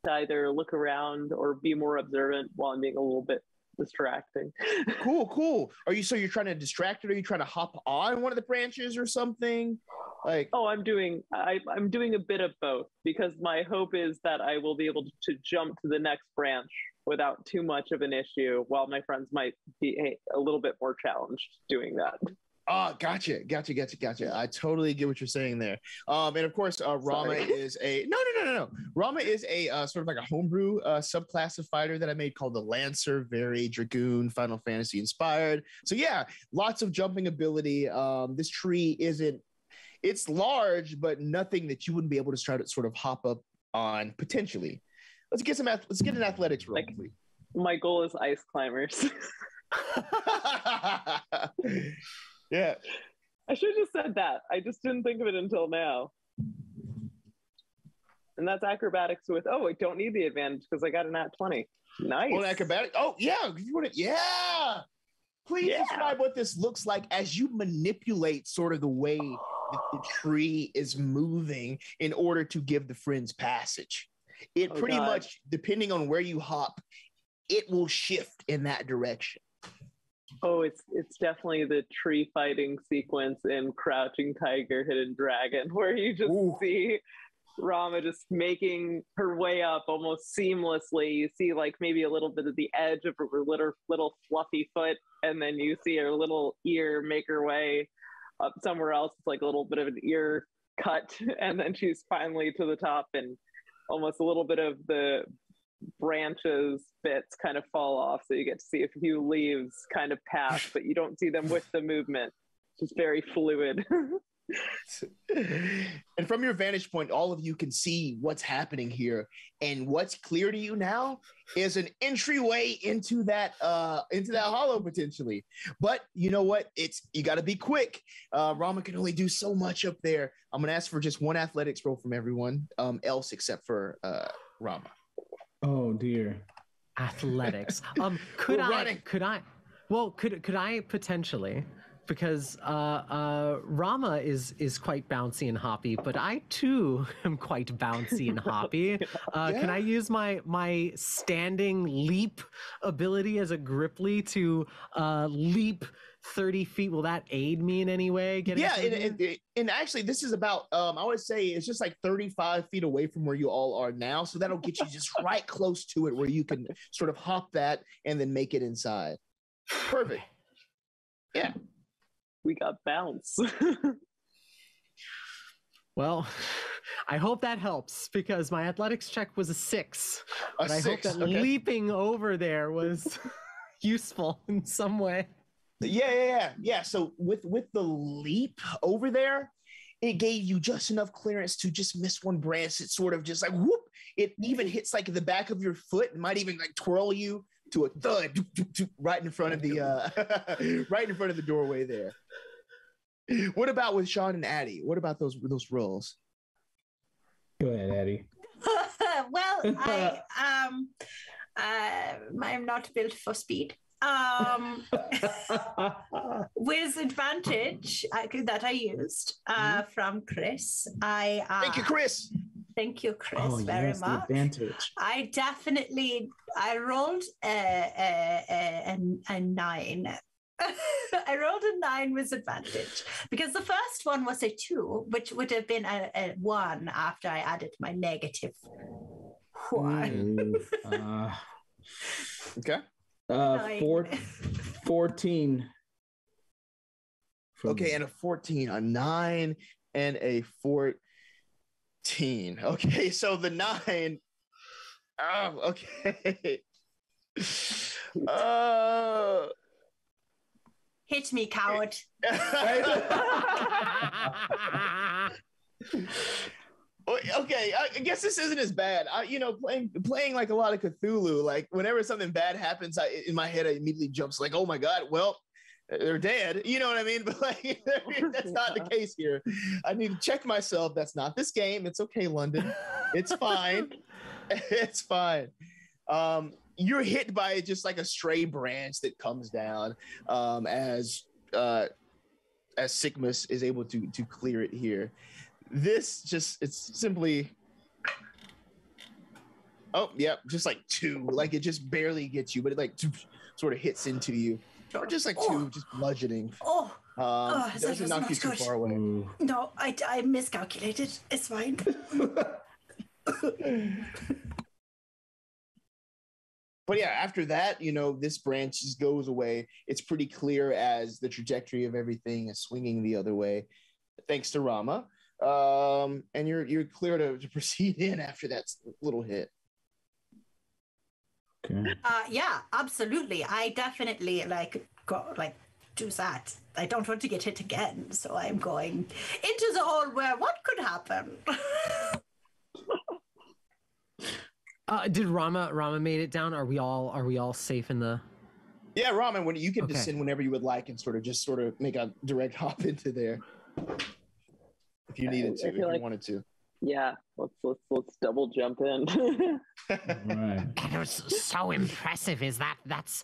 to either look around or be more observant while I'm being a little bit distracting. Cool. You're trying to distract it? Are you trying to hop on one of the branches or something? Like, I'm doing a bit of both, because my hope is that I will be able to jump to the next branch without too much of an issue, while my friends might be a little bit more challenged doing that. Oh, gotcha. I totally get what you're saying there. And of course, Rama is a no. Rama is a sort of like a homebrew subclass of fighter that I made called the Lancer, very Dragoon, Final Fantasy inspired. So yeah, lots of jumping ability. This tree it's large, but nothing that you wouldn't be able to try to sort of hop up on potentially. Let's get an athletics roll, please. My goal is ice climbers. Yeah. I should have just said that. I just didn't think of it until now. And that's acrobatics with, I don't need the advantage because I got a nat 20. Nice. Well, acrobatics. Oh, yeah. Yeah. Please describe what this looks like as you manipulate sort of the way that the tree is moving in order to give the friends passage. It pretty much, depending on where you hop, it will shift in that direction. Oh, it's definitely the tree fighting sequence in Crouching Tiger, Hidden Dragon, where you just see Rama just making her way up almost seamlessly. You see like maybe a little bit of the edge of her little fluffy foot, and then you see her little ear make her way up somewhere else. It's like a little bit of an ear cut, and then she's finally to the top, and almost a little bit of the branches bits kind of fall off, so you get to see a few leaves kind of pass, but you don't see them with the movement. It's just very fluid. And from your vantage point, all of you can see what's happening here, and what's clear to you now is an entryway into that hollow potentially. But you know what? You got to be quick. Rama can only do so much up there. I'm gonna ask for just one athletics roll from everyone else except for Rama. Oh dear. Athletics. Could I potentially, because Rama is quite bouncy and hoppy, but I too am quite bouncy and hoppy. Can I use my standing leap ability as a Gripply to leap 30 feet? Will that aid me in any way? And actually this is about I would say it's just like 35 feet away from where you all are now, so that'll get you just right close to it where you can sort of hop that and then make it inside. Perfect. Yeah, we got bounce. Well, I hope that helps, because my athletics check was a 6. But I hope that leaping over there was useful in some way. Yeah. So with the leap over there, it gave you just enough clearance to just miss one branch. It sort of just like whoop. It even hits like the back of your foot and might even like twirl you to a thud right in front of the doorway there. What about with Sean and Addie? What about those rolls? Go ahead, Addie. Well, I'm not built for speed. With advantage that I used from Chris, Thank you, Chris. Thank you, Chris, very much. Advantage. I rolled a 9. I rolled a 9 with advantage because the first one was a 2, which would have been a 1 after I added my negative 1. Okay. 14. Okay, and a 14, a 9, and a 14. Okay, so the 9. Oh, okay. Hit me, coward. Okay, I guess this isn't as bad. Playing like a lot of Cthulhu, like whenever something bad happens, in my head I immediately jumps like, oh my god, well, they're dead. You know what I mean? But like, that's not the case here. I need to check myself. That's not this game. It's okay, London. It's fine. It's fine. You're hit by just like a stray branch that comes down as Sigmas is able to clear it here. It's simply, just like 2, like it just barely gets you, but it like sort of hits into you, or just like 2, just bludgeoning. Doesn't knock you too far away. No, I miscalculated. It's fine. But yeah, after that, this branch just goes away. It's pretty clear as the trajectory of everything is swinging the other way, thanks to Rama. And you're clear to proceed in after that little hit. Okay. Yeah, absolutely. I definitely do that. I don't want to get hit again, so I'm going into the hole where what could happen. Did Rama made it down? Are we all safe in the? Yeah, Ramen, when you can descend whenever you would like and sort of make a direct hop into there if you needed to, if you wanted to. Yeah, let's double jump in. Right. That was so impressive. Is that's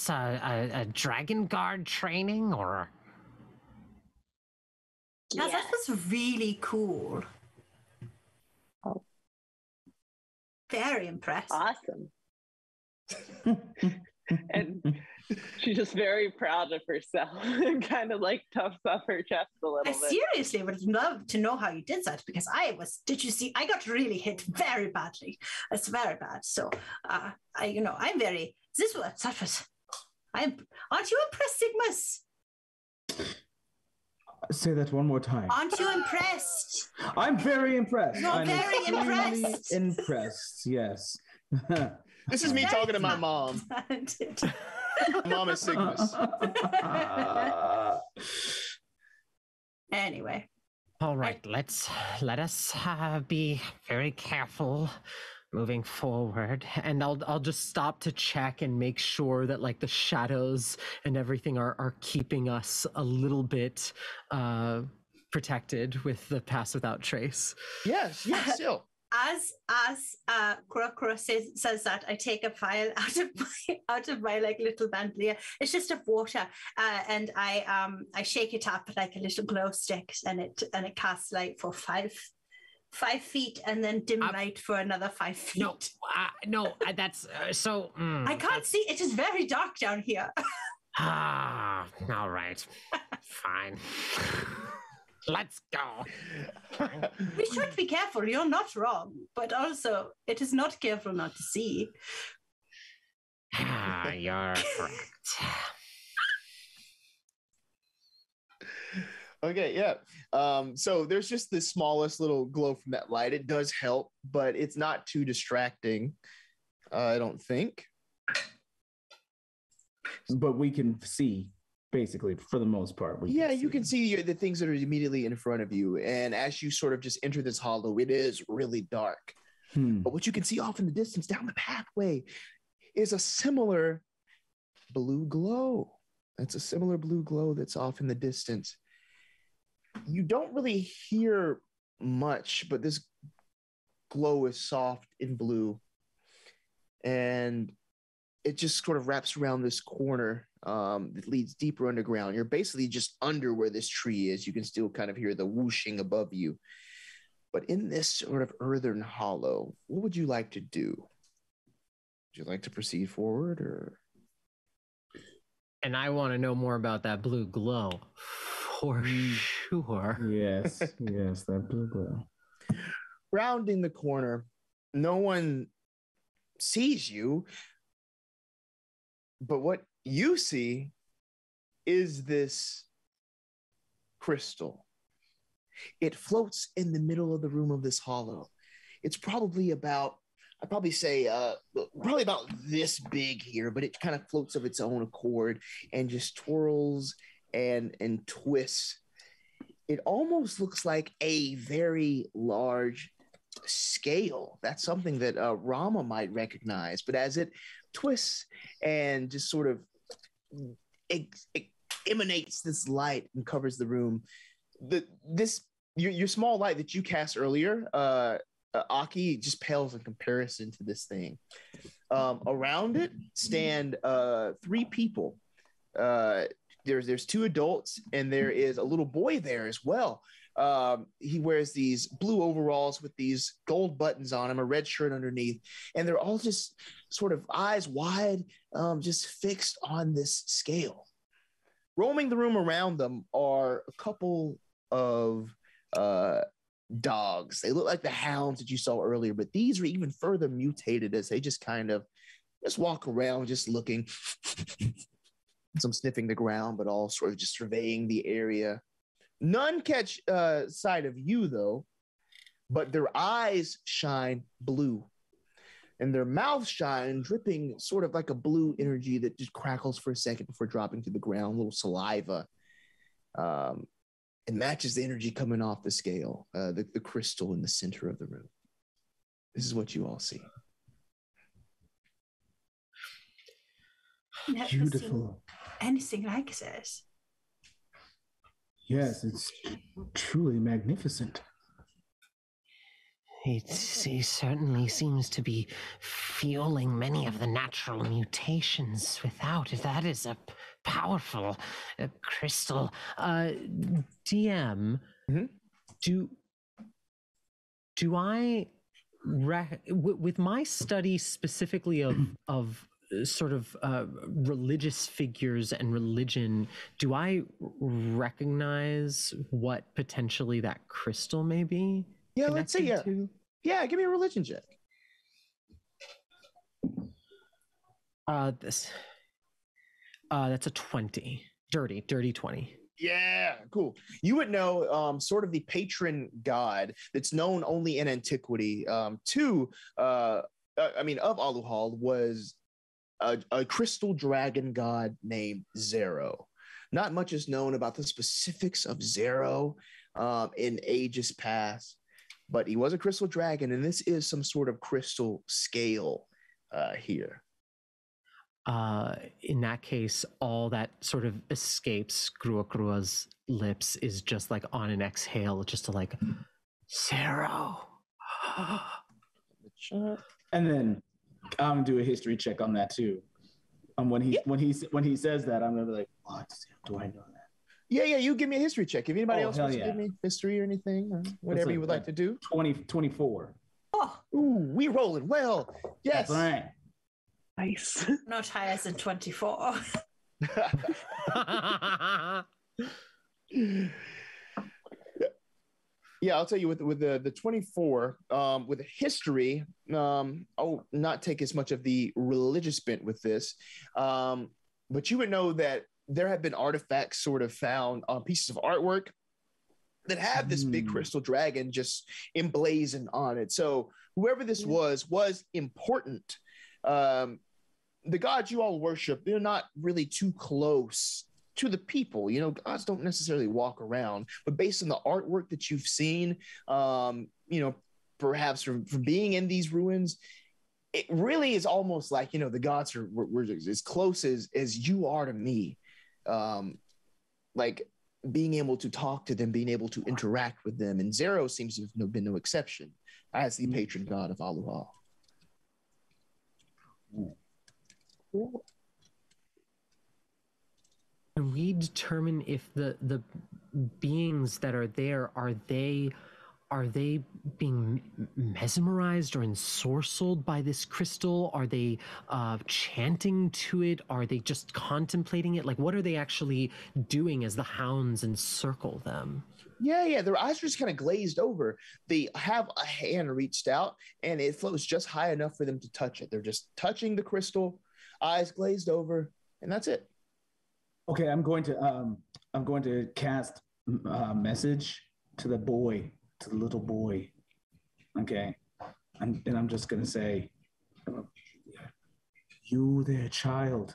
a dragon guard training or? Yeah, that was really cool. Oh. Very impressive. Awesome. And she's just very proud of herself and kind of like tufts up her chest a little I bit. seriously would love to know how you did that, because did you see, I got really hit very badly. It's very bad. So, aren't you impressed, Sigmas? Say that one more time. Aren't you impressed? I'm very impressed. You're very extremely impressed. Impressed, yes. This is me talking to my mom. Mom is Sigmas. Anyway. All right, let us be very careful moving forward. And I'll just stop to check and make sure that like the shadows and everything are keeping us a little bit protected with the pass without trace. Yes, still. As Kura says that, I take a vial out of my like little bandolier. It's just of water, and I shake it up like a little glow stick, and it casts light for 5 feet, and then dim light for another 5 feet. No, that's so. I can't see. It is very dark down here. All right, fine. Let's go. We should be careful. You're not wrong, but also it is not careful not to see. You're correct. Okay, yeah. So there's just the smallest little glow from that light. It does help, but it's not too distracting, I don't think. But we can see, basically, for the most part. You can see the things that are immediately in front of you. And as you sort of just enter this hollow, it is really dark. But what you can see off in the distance down the pathway is a similar blue glow. It's a similar blue glow that's off in the distance. You don't really hear much, but this glow is soft and blue. And it just sort of wraps around this corner that leads deeper underground. You're basically just under where this tree is. You can still kind of hear the whooshing above you. But in this sort of earthen hollow, what would you like to do? Would you like to proceed forward or? And I want to know more about that blue glow. For sure. Yes, that blue glow. Rounding the corner, no one sees you, but what you see is this crystal. It floats in the middle of the room of this hollow. It's probably about, I'd probably say, probably about this big here, but it kind of floats of its own accord and just twirls and twists. It almost looks like a very large scale. That's something that Rama might recognize, but as it twists and just sort of it emanates this light and covers the room, your small light that you cast earlier, Aki, just pales in comparison to this thing. Around it stand 3 people. There's 2 adults and there is a little boy there as well. He wears these blue overalls with these gold buttons on him, a red shirt underneath, and they're all just sort of eyes wide, just fixed on this scale. Roaming the room around them are a couple of dogs. They look like the hounds that you saw earlier, but these are even further mutated as they just kind of just walk around, just looking. Some sniffing the ground, but all sort of just surveying the area. None catch sight of you, though, but their eyes shine blue. And their mouths shine, dripping sort of like a blue energy that just crackles for a second before dropping to the ground, a little saliva. It matches the energy coming off the scale, the crystal in the center of the room. This is what you all see. Never Beautiful. seen anything like this. Yes, it's truly magnificent. He certainly seems to be fueling many of the natural mutations without it. That is a powerful crystal. DM, do I, with my study specifically of sort of religious figures and religion, do I recognize what potentially that crystal may be? Yeah, let's say yeah, give me a religion check. That's a 20. Dirty 20. Yeah, cool. You would know sort of the patron god that's known only in antiquity of Aluhal was a crystal dragon god named Zero. Not much is known about the specifics of Zero in ages past, but he was a crystal dragon, and this is some sort of crystal scale here. In that case, all that sort of escapes Grua's lips is just like on an exhale, just to like, Zero. And then I'm gonna do a history check on that too. When he says that, I'm gonna be like, what? Do I know that? Yeah, you give me a history check. If anybody else wants to give me history or anything, or whatever you would like to do. 24. Oh, ooh, we rolling well. Yes. That's right. Nice. not higher than 24. Yeah, I'll tell you with the 24, with history, I'll not take as much of the religious bent with this, but you would know that there have been artifacts sort of found on pieces of artwork that have this big crystal dragon just emblazoned on it. So whoever this was important. The gods you all worship, they're not really too close to the people. You know, gods don't necessarily walk around, but based on the artwork that you've seen, perhaps from being in these ruins, it really is almost like, the gods were as close as you are to me. Like being able to talk to them, being able to interact with them. And Zero seems to have been no exception as the patron god of Aluhal. Can we determine if the beings that are there, are they being mesmerized or ensorcelled by this crystal? Are they chanting to it? Are they just contemplating it? Like, what are they actually doing as the hounds encircle them? Yeah. Their eyes are just kind of glazed over. They have a hand reached out, and it floats just high enough for them to touch it. They're just touching the crystal, eyes glazed over, and that's it. Okay, I'm going to cast a message to the little boy. Okay, and I'm just gonna say, you there, child.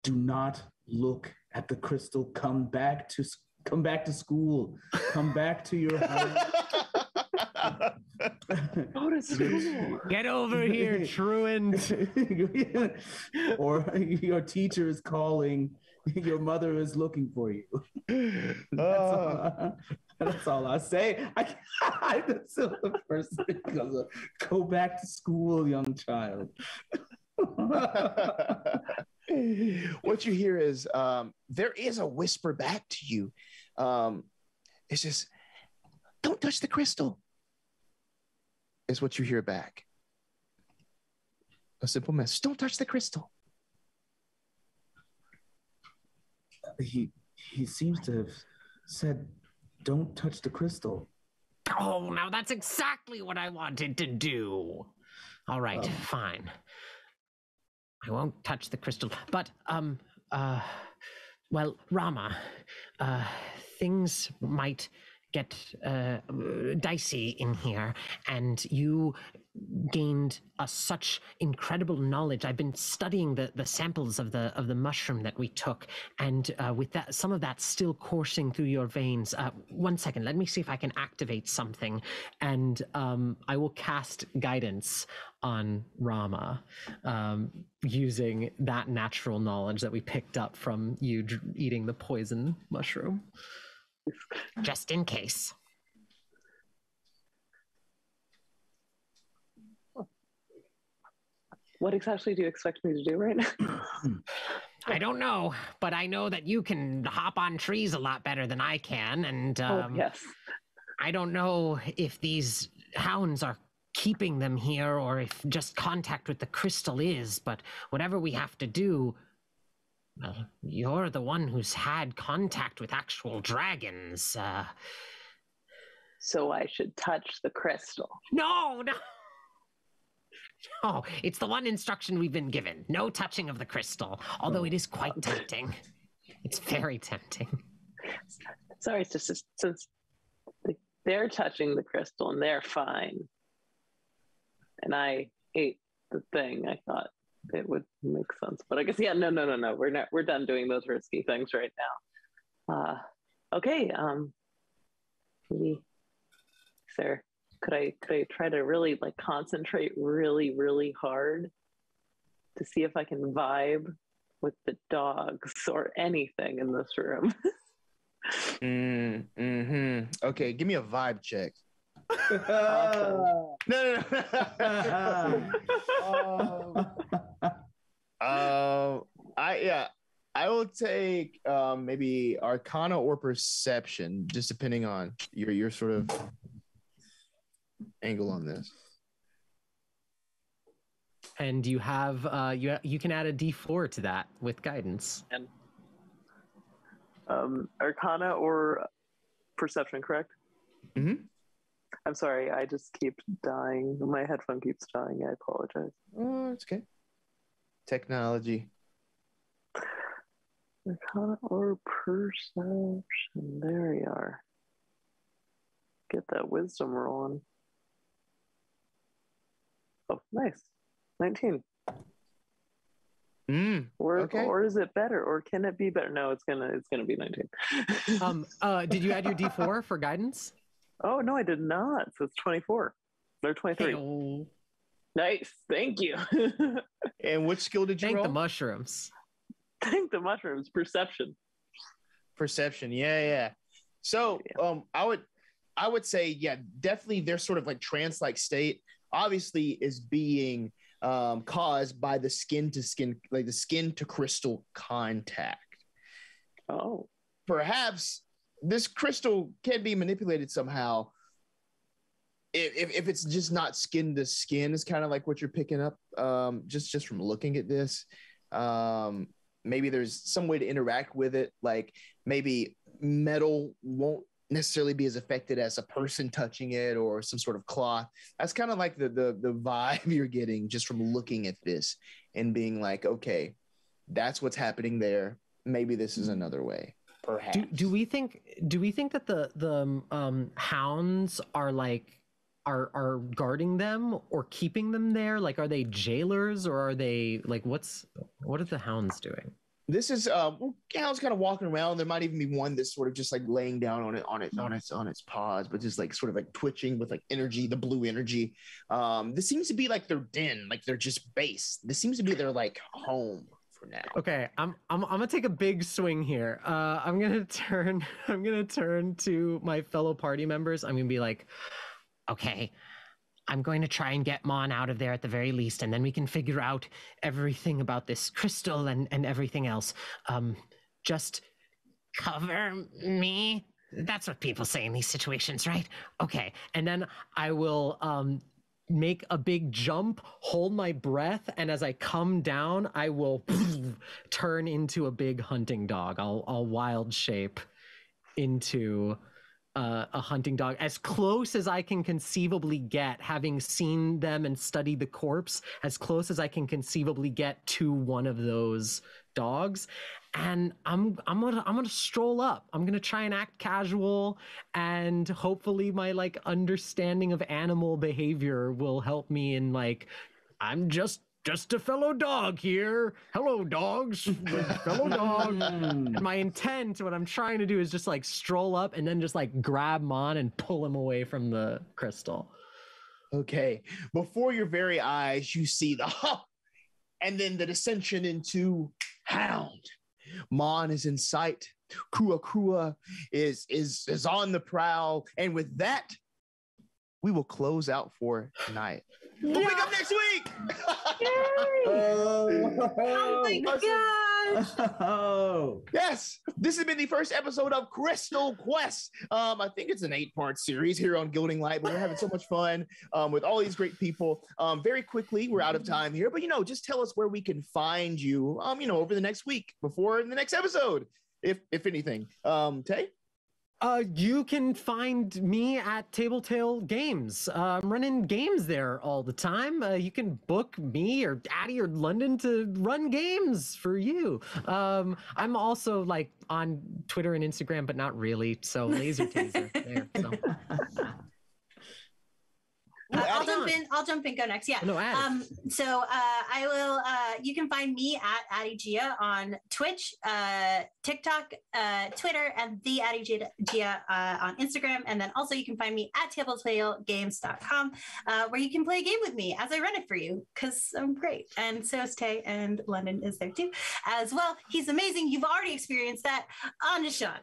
Do not look at the crystal. Come back to school. Come back to your home. Go to school. Get over here, truant. Or your teacher is calling. Your mother is looking for you. That's all I say. That's the first thing. Go back to school, young child. What you hear is there is a whisper back to you. It's just, don't touch the crystal. Is what you hear back. A simple message. Don't touch the crystal. He seems to have said, don't touch the crystal. Oh, now that's exactly what I wanted to do. All right, fine. I won't touch the crystal. But, well, Rama, things might get dicey in here, and you gained such incredible knowledge. I've been studying the samples of the mushroom that we took, and with that, some of that still coursing through your veins. 1 second, let me see if I can activate something, and I will cast guidance on Rama, using that natural knowledge that we picked up from you eating the poison mushroom. Just in case. What exactly do you expect me to do right now? I don't know, but I know that you can hop on trees a lot better than I can, and Yes. I don't know if these hounds are keeping them here or if just contact with the crystal is, but whatever we have to do, well, you're the one who's had contact with actual dragons. So I should touch the crystal. No! No, it's the one instruction we've been given. No touching of the crystal, although it is quite tempting. It's very tempting. Sorry, it's just since they're touching the crystal and they're fine, and I ate the thing, I thought it would make sense. But I guess, yeah, no. We're done doing those risky things right now. Okay. Maybe, sir, could I try to really like concentrate really, really hard to see if I can vibe with the dogs or anything in this room? Okay, give me a vibe check. Awesome. No. I will take maybe Arcana or Perception, just depending on your sort of angle on this. And you have you can add a D4 to that with guidance. And Arcana or Perception, correct? Mm-hmm. I'm sorry, I just keep dying. My headphone keeps dying. I apologize. Oh, it's okay. Technology. Arcana or Perception. There you are. Get that wisdom rolling. Oh, nice. 19. Or is it better? Or can it be better? No, it's gonna be 19. Did you add your D4 for guidance? Oh no, I did not. So it's 24. Or 23. Hey-o. Nice. Thank you. And which skill did you Thank roll? the mushrooms. Thank the mushrooms. Perception. Perception. Yeah. So I would say, yeah, definitely their sort of like trance-like state obviously is being caused by the skin to skin, like the skin to crystal contact. Oh. Perhaps this crystal can be manipulated somehow. If it's just not skin to skin, is kind of like what you're picking up just from looking at this. Maybe there's some way to interact with it. Like maybe metal won't necessarily be as affected as a person touching it or some sort of cloth. That's kind of like the vibe you're getting just from looking at this and being like, okay, that's what's happening there. Maybe this is another way. Perhaps. Do we think that the hounds are like are guarding them or keeping them there? Like, are they jailers or are they like what are the hounds doing? This is hounds kind of walking around. There might even be one that's sort of just like laying down on its paws, but just like sort of like twitching with like energy, the blue energy. This seems to be like their den, like they're just base. This seems to be their like home for now. Okay, I'm gonna take a big swing here. I'm gonna turn to my fellow party members. I'm gonna be like, Okay, I'm going to try and get Mon out of there at the very least, and then we can figure out everything about this crystal and everything else. Just cover me. That's what people say in these situations, right? Okay, and then I will make a big jump, hold my breath, and as I come down, I will turn into a big hunting dog. I'll wild shape into a hunting dog, as close as I can conceivably get, having seen them and studied the corpse, as close as I can conceivably get to one of those dogs. And I'm gonna stroll up. I'm gonna try and act casual, and hopefully my like understanding of animal behavior will help me in like, I'm just a fellow dog here. Hello, dogs. Fellow dog. And my intent, what I'm trying to do is just like stroll up and then just like grab Mon and pull him away from the crystal. Okay. Before your very eyes, you see the and then the descension into Hound. Mon is in sight. Krua is on the prowl. And with that, we will close out for tonight. We'll pick up next week. Oh my gosh. Oh. Yes, this has been the first episode of Crystal Quest. I think it's an 8-part series here on Gilding Light, but we're having so much fun with all these great people. Very quickly, we're out of time here, but just tell us where we can find you, over the next week before the next episode, if anything. Tay? You can find me at Tabletail Games. I'm running games there all the time. You can book me or Addie or London to run games for you. I'm also like on Twitter and Instagram, but not really. So Laser Taser there. So. I'll jump in. Go next. Yeah. No, So I will. You can find me at Addie Gia on Twitch, TikTok, Twitter, and the Addie Gia on Instagram. And then also you can find me at tabletailgames.com, where you can play a game with me as I run it for you because I'm great. And so is Tay, and London is there too as well. He's amazing. You've already experienced that. On to Sean.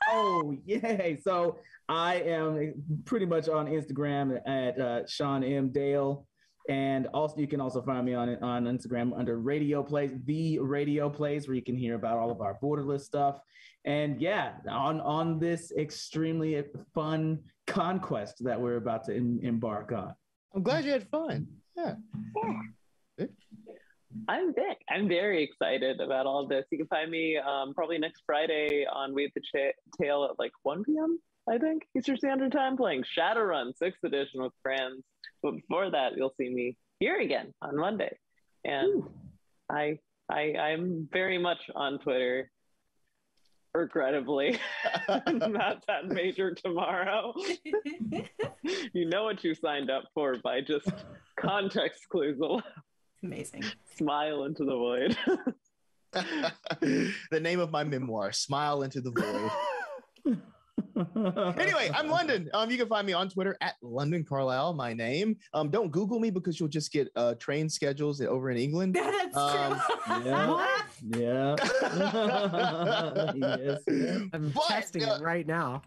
Oh, yay. So I am pretty much on Instagram at Sean M. Dale. And also, you can also find me on Instagram under Radio Plays, The Radio Plays, where you can hear about all of our Borderless stuff. And yeah, on this extremely fun conquest that we're about to embark on. I'm glad you had fun. Yeah. I'm Vic. I'm very excited about all of this. You can find me probably next Friday on Wave the Tail at like 1 p.m. I think Eastern Standard Time, playing Shadowrun 6th edition with friends. But before that, you'll see me here again on Monday. And I'm very much on Twitter, regrettably. Not that major tomorrow. You know what you signed up for by just context clues alone. Amazing. Smile into the void. The name of my memoir, Smile into the Void. Anyway, I'm London. You can find me on Twitter at London Carlisle, my name. Don't Google me because you'll just get train schedules over in England. That's true. Yeah. Yes. I'm testing it right now.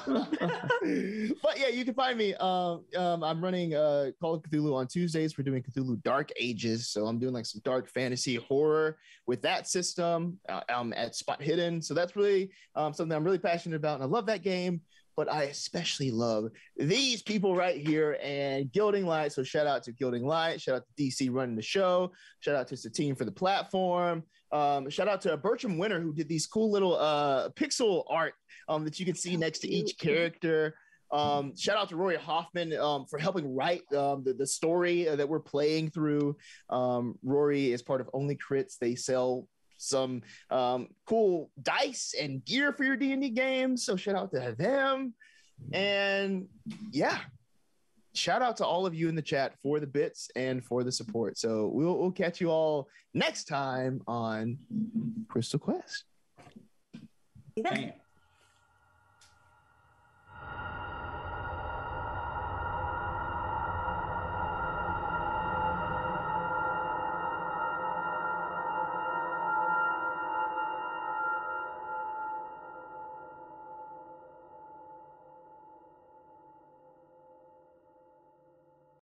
But yeah, you can find me. I'm running Call of Cthulhu on Tuesdays. We're doing Cthulhu Dark Ages, so I'm doing like some dark fantasy horror with that system. I'm at Spot Hidden, so that's really something I'm really passionate about, and I love that game. But I especially love these people right here and Gilding Light. So shout out to Gilding Light. Shout out to DC running the show. Shout out to Satine for the platform. Shout out to Bertram Winter, who did these cool little pixel art that you can see next to each character. Shout out to Rory Hoffman for helping write the story that we're playing through. Rory is part of Only Crits. They sell some cool dice and gear for your D&D games, so shout out to them. And yeah, shout out to all of you in the chat for the bits and for the support. So we'll catch you all next time on Crystal Quest. See that?